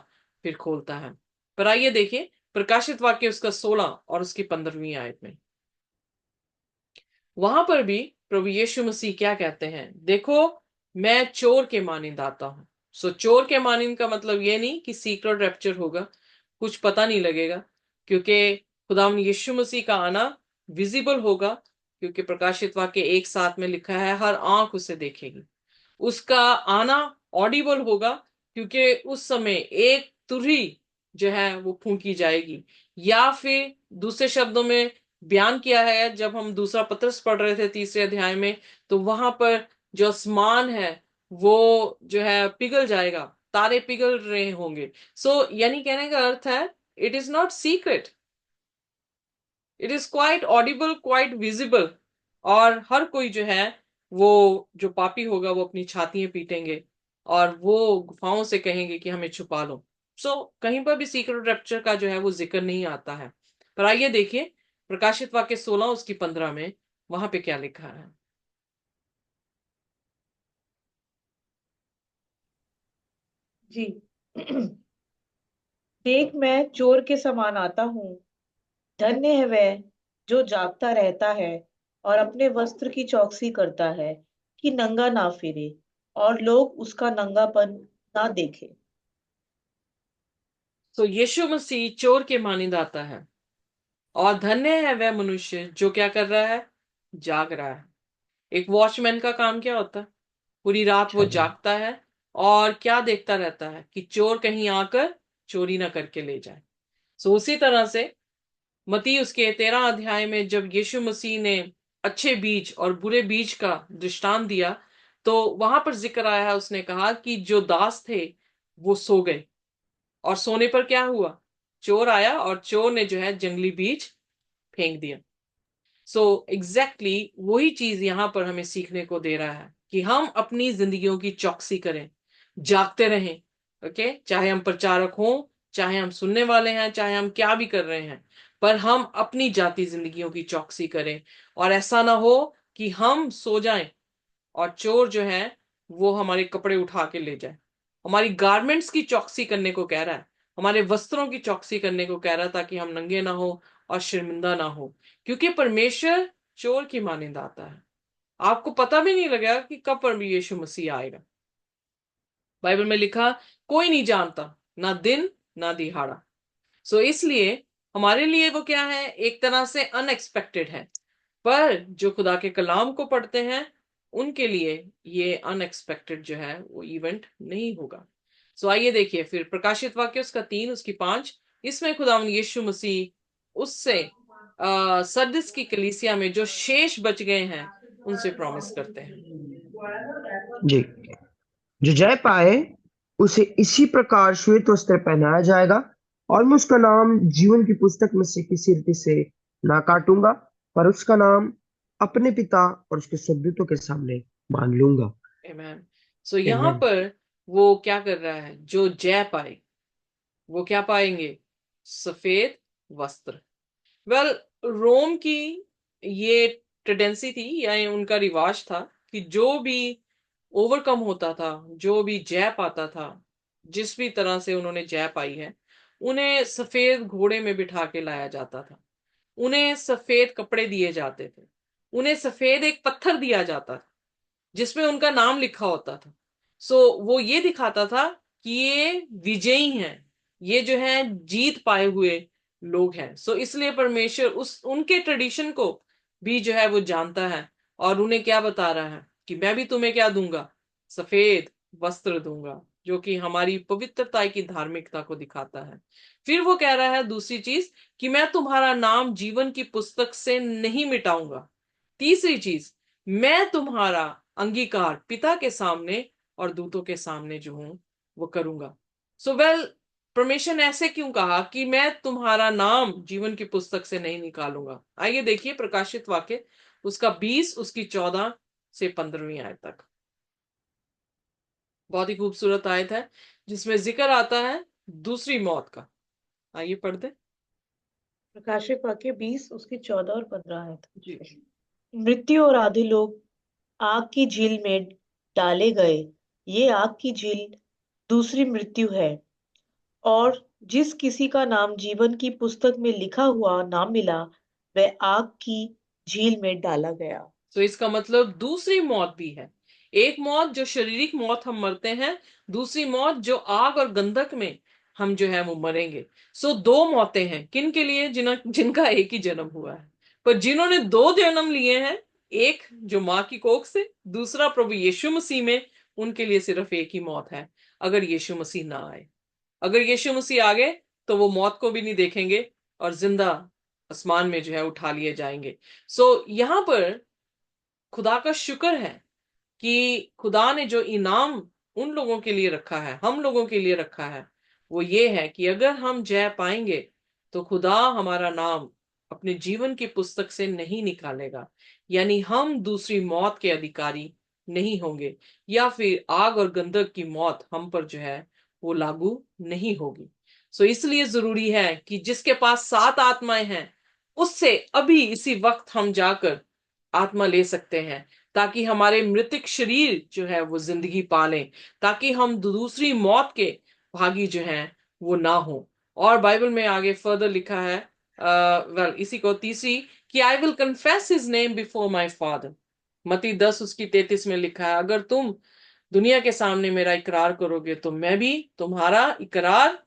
फिर खोलता है। पर आइए देखिए प्रकाशित वाक्य उसका 16 और उसकी 15वीं आयत में। वहां पर भी प्रभु यीशु मसीह क्या कहते हैं? देखो, मैं चोर के मानिंद आता हूं। चोर के मानिंद का मतलब ये नहीं कि सीक्रेट रैप्चर होगा, कुछ पता नहीं लगेगा, क्योंकि खुदावन यीशु मसीह का आना विजिबल होगा। क्योंकि प्रकाशित वाक्य 1:7 में लिखा है हर आंख उसे देखेगी। उसका आना ऑडिबल होगा, क्योंकि उस समय एक तुरही जो है वो फूंकी जाएगी। या फिर दूसरे शब्दों में बयान किया है, जब हम दूसरा पत्रस पढ़ रहे थे 3रे अध्याय में, तो वहां पर जो आसमान है वो जो है पिघल जाएगा, तारे पिघल रहे होंगे। यानी कहने का अर्थ है it is not secret, it is quite Audible, quite visible. और हर कोई जो है वो जो पापी होगा वो अपनी छातियां पीटेंगे, और वो गुफाओं से कहेंगे कि हमें छुपा लो। कहीं पर भी सीक्रेट रैप्चर का जो है वो जिक्र नहीं आता है। पर आइए देखिए प्रकाशित वाक्य 16 उसकी 15 में वहां पे क्या लिखा है। जी। देख, मैं चोर के समान आता हूँ। धन्य है वह जो जागता रहता है और अपने वस्त्र की चौकसी करता है, कि नंगा ना फिरे और लोग उसका नंगापन ना देखे। यीशु मसीह चोर के मानिंद आता है, और धन्य है वह मनुष्य जो क्या कर रहा है? जाग रहा है। एक वॉचमैन का काम क्या होता है? पूरी रात वो अच्छा जी। जागता है, और क्या देखता रहता है कि चोर कहीं आकर चोरी ना करके ले जाए। उसी तरह से मती उसके 13 अध्याय में जब यीशु मसीह ने अच्छे बीज और बुरे बीज का दृष्टांत दिया, तो वहां पर जिक्र आया है, उसने कहा कि जो दास थे वो सो गए, और सोने पर क्या हुआ? चोर आया और चोर ने जो है जंगली बीज फेंक दिया। एग्जैक्टली वही चीज यहां पर हमें सीखने को दे रहा है कि हम अपनी जिंदगियों की चौकसी करें, जागते रहें। ओके, चाहे हम प्रचारक हों, चाहे हम सुनने वाले हैं, चाहे हम क्या भी कर रहे हैं, पर हम अपनी जाति जिंदगियों की चौकसी करें, और ऐसा ना हो कि हम सो जाएं और चोर जो है वो हमारे कपड़े उठा के ले जाए। हमारी गारमेंट्स की चौकसी करने को कह रहा है, हमारे वस्त्रों की चौकसी करने को कह रहा है, ताकि हम नंगे ना हो और शर्मिंदा ना हो, क्योंकि परमेश्वर चोर की मानिंद आता है। आपको पता भी नहीं लगेगा कि कब प्रभु यीशु मसीह आएगा। बाइबल में लिखा, कोई नहीं जानता, ना दिन ना दिहाड़ा। सो इसलिए हमारे लिए वो क्या है, एक तरह से अनएक्सपेक्टेड है, पर जो खुदा के कलाम को पढ़ते हैं उनके लिए ये अनएक्सपेक्टेड जो है वो इवेंट नहीं होगा। सो आइए देखिए फिर प्रकाशित वाक्य उसका 3 उसकी 5, इसमें खुदावंद यीशु मसीह उससे सरदिस की कलीसिया में जो शेष बच गए हैं उनसे प्रॉमिस करते हैं। जी। जो जय पाए उसे इसी प्रकार श्वेत वस्त्र पहनाया जाएगा, और मैं उसका नाम जीवन की पुस्तक में से किसी रीति से ना काटूंगा, पर उसका नाम अपने पिता और उसके स्वर्गदूतों के सामने मान लूंगा। आमेन। सो यहाँ आमेन। पर वो क्या कर रहा है, जो जय पाए वो क्या पाएंगे, सफेद वस्त्र। वेल, रोम की ये टेंडेंसी थी या ये उनका रिवाज था कि जो भी ओवरकम होता था, जो भी जय पाता था, जिस भी तरह से उन्होंने जय पाई है, उन्हें सफेद घोड़े में बिठा के लाया जाता था, उन्हें सफेद कपड़े दिए जाते थे, उन्हें सफेद एक पत्थर दिया जाता था जिसमें उनका नाम लिखा होता था। सो वो ये दिखाता था कि ये विजयी हैं, ये जो है जीत पाए हुए लोग हैं। सो इसलिए परमेश्वर उस उनके ट्रेडिशन को भी जो है वो जानता है, और उन्हें क्या बता रहा है कि मैं भी तुम्हें क्या दूंगा, सफेद वस्त्र दूंगा, जो कि हमारी पवित्रता की धार्मिकता को दिखाता है। फिर वो कह रहा है दूसरी चीज कि मैं तुम्हारा नाम जीवन की पुस्तक से नहीं मिटाऊंगा। तीसरी चीज, मैं तुम्हारा अंगीकार पिता के सामने और दूतों के सामने जो हूं वो करूंगा। सो वेल, परमेश्वर ने ऐसे क्यों कहा कि मैं तुम्हारा नाम जीवन की पुस्तक से नहीं निकालूंगा? आइए देखिए प्रकाशित वाक्य उसका 20 उसकी 14 से 15वीं आयत तक। बहुत ही खूबसूरत आयत है जिसमें जिक्र आता है दूसरी मौत का। आइए पढ़ दे। प्रकाशित वाक्य 20 उसकी 14 और 15 है। जी। मृत्यु और आधे लोग आग की झील में डाले गए। ये आग की झील दूसरी मृत्यु है, और जिस किसी का नाम जीवन की पुस्तक में लिखा हुआ ना मिला, वह आग की झील में डाला गया। तो इसका मतलब दूसरी मौत भी है। एक मौत जो शारीरिक मौत हम मरते हैं, दूसरी मौत जो आग और गंधक में हम जो है वो मरेंगे। सो दो मौतें हैं, किन के लिए, जिनका एक ही जन्म हुआ है। पर जिन्होंने दो जन्म लिए हैं, एक जो माँ की कोख से, दूसरा प्रभु यीशु मसीह में, उनके लिए सिर्फ एक ही मौत है, अगर यीशु मसीह ना आए। अगर यीशु मसीह आ गए तो वो मौत को भी नहीं देखेंगे और जिंदा आसमान में जो है उठा लिए जाएंगे। सो यहाँ पर खुदा का शुक्र है कि खुदा ने जो इनाम उन लोगों के लिए रखा है, हम लोगों के लिए रखा है, वो ये है कि अगर हम जय पाएंगे तो खुदा हमारा नाम अपने जीवन की पुस्तक से नहीं निकालेगा, यानी हम दूसरी मौत के अधिकारी नहीं होंगे, या फिर आग और गंधक की मौत हम पर जो है वो लागू नहीं होगी। सो इसलिए जरूरी है कि जिसके पास 7 आत्माएं हैं उससे अभी इसी वक्त हम जाकर आत्मा ले सकते हैं, ताकि हमारे मृतिक शरीर जो है वो जिंदगी पाले, ताकि हम दूसरी मौत के भागी जो हैं वो ना हो। और बाइबल में आगे फर्दर लिखा है, वेल इसी को तीसरी, कि I will confess his name before my father. मती 10 उसकी 33 में लिखा है, अगर तुम दुनिया के सामने मेरा इकरार करोगे तो मैं भी तुम्हारा इकरार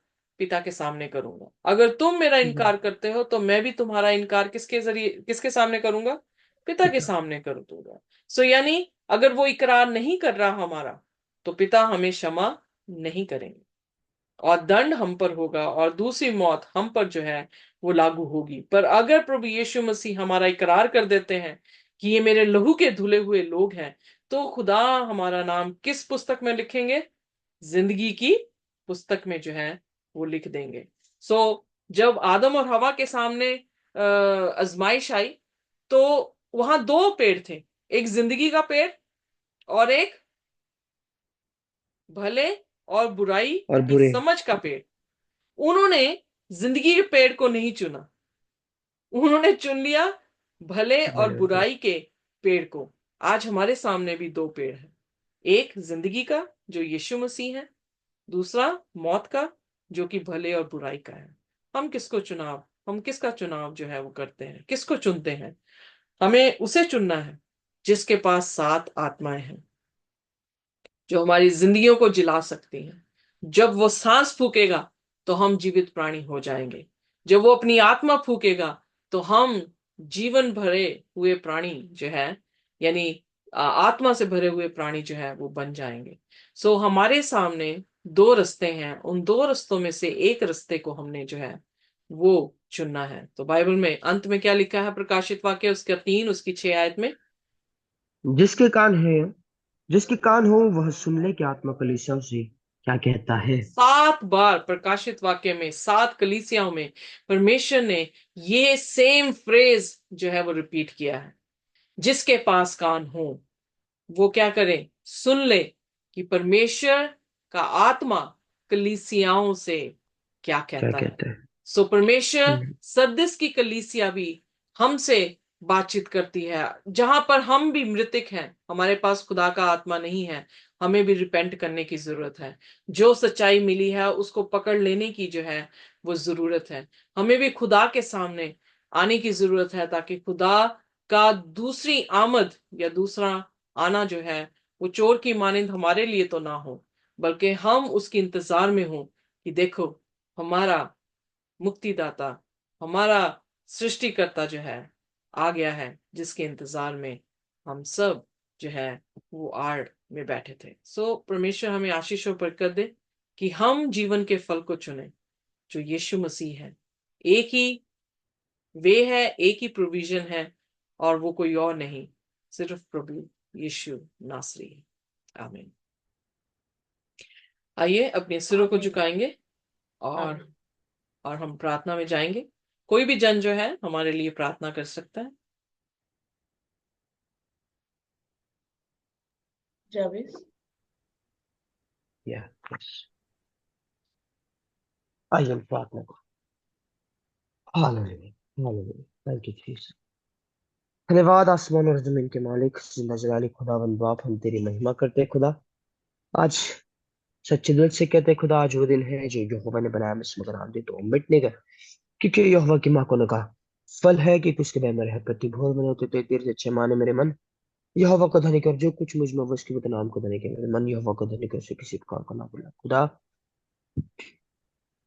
पिता के सामने करूंगा। अगर तुम मेरा इनकार करते हो तो मैं भी तुम्हारा इनकार किसके जरिए, किसके सामने करूंगा, पिता के पिता। सामने कर दूंगा। सो यानी अगर वो इकरार नहीं कर रहा हमारा, तो पिता हमें क्षमा नहीं करेंगे और दंड हम पर होगा और दूसरी मौत हम पर जो है वो लागू होगी। पर अगर प्रभु यीशु मसीह हमारा इकरार कर देते हैं कि ये मेरे लहू के धुले हुए लोग हैं, तो खुदा हमारा नाम किस पुस्तक में लिखेंगे, जिंदगी की पुस्तक में जो है वो लिख देंगे। सो जब आदम और हवा के सामने आजमाइश आई, तो वहां दो पेड़ थे, एक जिंदगी का पेड़ और एक भले और बुराई और की बुरे। समझ का पेड़। उन्होंने जिंदगी के पेड़ को नहीं चुना, उन्होंने चुन लिया भले और भले और बुरे। बुराई के पेड़ को। आज हमारे सामने भी दो पेड़ हैं, एक जिंदगी का जो यीशु मसीह है, दूसरा मौत का जो कि भले और बुराई का है। हम किसका चुनाव जो है वो करते हैं, किसको चुनते हैं? हमें उसे चुनना है जिसके पास 7 आत्माएं हैं, जो हमारी जिंदगियों को जिला सकती हैं। जब वो सांस फूकेगा तो हम जीवित प्राणी हो जाएंगे। जब वो अपनी आत्मा फूकेगा तो हम जीवन भरे हुए प्राणी जो है, यानी आत्मा से भरे हुए प्राणी जो है वो बन जाएंगे। सो हमारे सामने दो रास्ते हैं, उन दो रास्तों में से एक रास्ते को हमने जो है वो चुनना है। तो बाइबल में अंत में क्या लिखा है? प्रकाशित वाक्य उसका 3 उसकी 6 आयत में, जिसके कान है, जिसके कान हो वह सुन ले कि आत्मा कलीसियाओं से क्या कहता है। 7 बार प्रकाशित वाक्य में 7 कलीसियाओं में परमेश्वर ने ये सेम फ्रेज जो है वो रिपीट किया है। जिसके पास कान हो वो क्या करे? सुन ले कि परमेश्वर का आत्मा कलीसियाओं से क्या क्या कहता है। कहता है। सो परमेश्वर हम्म, सरदिस की कलीसिया भी हमसे बातचीत करती है, जहां पर हम भी मृतक हैं, हमारे पास खुदा का आत्मा नहीं है। हमें भी रिपेंट करने की जरूरत है। जो सच्चाई मिली है उसको पकड़ लेने की जो है वो जरूरत है। हमें भी खुदा के सामने आने की जरूरत है, ताकि खुदा का दूसरी आमद या दूसरा आना जो है वो चोर की मानिंद हमारे लिए तो ना हो, बल्कि हम उसके इंतजार में हो कि देखो हमारा मुक्तिदाता, हमारा सृष्टिकर्ता जो है आ गया है, जिसके इंतजार में हम सब जो है वो आड़ में बैठे थे। सो परमेश्वर हमें आशीष और बरकत दे कि हम जीवन के फल को चुने जो यीशु मसीह है। एक ही वे है, एक ही प्रोविजन है, और वो कोई और नहीं, सिर्फ प्रभु यीशु नासरी है। आमीन। आइए अपने सिरों को आमीन। झुकाएंगे और आमीन। और हम प्रार्थना में जाएंगे। कोई भी जन जो है हमारे लिए प्रार्थना कर सकता है। जावेद। या यस, आइए हम प्रार्थना करें। Hallelujah, hallelujah, thank you Jesus. धन्यवाद आसमान और जमीन के मालिक, जिंदा जलाली खुदावंद बाप, हम तेरी महिमा करते हैं खुदा। आज सच्चे दिल से कहते हैं खुदा, आज वो दिन है जो यहोवा ने बनाया, हम इसमें गुनाह दे तो हम मिटने का, क्योंकि यहोवा की माँ को का फल है कि उसके वह में रह प्रति भोर बने होते तो तेरे अच्छे माने मेरे मन यहोवा को धनी कर, जो कुछ मुझ में उसके भी नाम को धनी कर, मेरे मन यहोवा को धनी कर, उसे किसी प्रकार का ना भूला खुदा।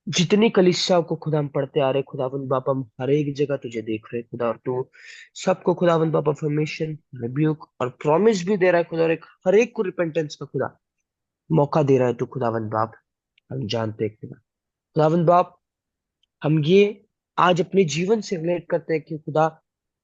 जितनी कलीसियाओं को खुदा हम पढ़ते आ रहे खुदावंद बाप, हम हर एक जगह तुझे देख रहे खुदा, और तू सबको खुदावंद बाप परमिशन, रिब्यूक और प्रॉमिस भी दे रहा है खुदा, और एक हर एक को रिपेंटेंस का खुदा मौका दे रहा है तू खुदावंद बाप। हम जानते हैं खुदा, खुदावंद बाप, हम ये आज अपने जीवन से रिलेट करते हैं कि खुदा,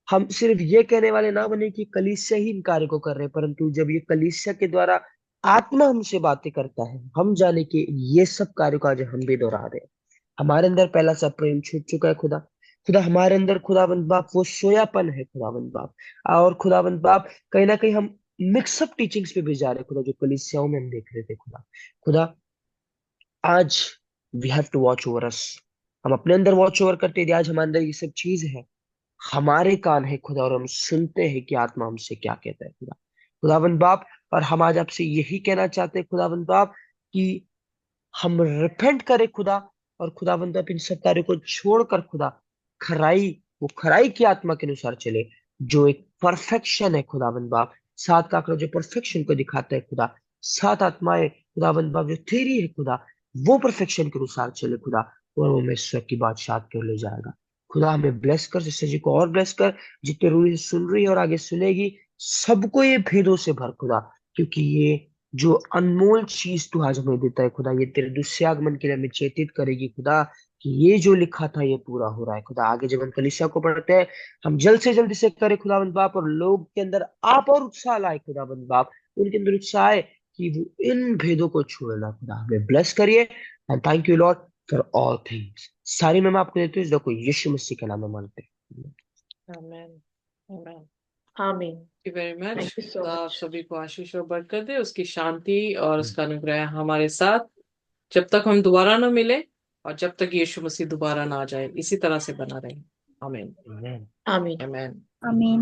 हम सिर्फ ये कहने वाले ना बने कि कलीसिया ही इन कार्य को कर रहे हैं, परंतु जब ये कलीसिया के द्वारा आत्मा हमसे बातें करता है, हम जाने कि ये सब कार्य को आज हम भी दोहरा रहे हैं। हमारे अंदर पहला सा प्रेम छूट चुका है खुदा। खुदा हमारे अंदर खुदावंद बाप वो सोयापन है खुदावंद बाप। और खुदावंद बाप, कहीं ना कहीं हम मिक्सअप टीचिंग्स पे भी जा रहे हैं खुदा, जो कलीसियाओं में हम देख रहे थे खुदा। खुदा आज we have to watch over us, हम अपने अंदर वॉच ओवर करते हैं। आज हमारे अंदर ये सब चीज है, हमारे कान है खुदा, और हम सुनते हैं कि आत्मा हमसे क्या कहता है खुदा, खुदावंद बाप। और हम आज आपसे यही कहना चाहते हैं खुदावंद बाप कि हम रिपेंट करें खुदा, और खुदावंद आप इन सब कार्यों को छोड़कर खुदा खराई, वो खराई की आत्मा के अनुसार चले, जो एक परफेक्शन है खुदावंद बाप। 7 का आंकड़ा जो परफेक्शन को दिखाता है खुदा, 7 आत्माएं खुदावंद बाप जो तेरी है खुदा, वो परफेक्शन के अनुसार चले खुदा, और वो हमें स्वर्ग की बादशाह की ओर ले जाएगा खुदा। हमें ब्लेस कर, सिस्टर जी को और ब्लेस कर, जितने रूही सुन रही है और आगे सुनेगी, सबको ये भेदों से भर खुदा, क्योंकि ये जो अनमोल चीज तू आज हमें देता है खुदा, ये तेरे दूसरे आगमन के लिए हमें चेतित करेगी खुदा, कि ये जो लिखा था ये पूरा हो रहा है खुदा। आगे जब हम कलीसिया को पढ़ते हैं, हम जल्द से जल्द इसे करें खुदावंद बाप, और लोग के अंदर आप और उत्साह लाए खुदावंद बाप, उनके अंदर उत्साह आए कि वो इन भेदों को छोड़ना खुदा। हमें ब्लेस करिए, and thank you Lord for all things. सारी मैं आपको देते हैं जो यीशु मसीह के नाम में मानते हैं। आमेन। आमेन। आमीन। Thank you very much. Thank you सो खुदा आप मच। सभी को आशीष और बरकत दे, उसकी शांति और उसका अनुग्रह हमारे साथ, जब तक हम दोबारा ना मिले और जब तक यीशु मसीह दोबारा ना आ जाए, इसी तरह से बना रहे। आमीन। आमेन। आमीन। आमीन। आमीन।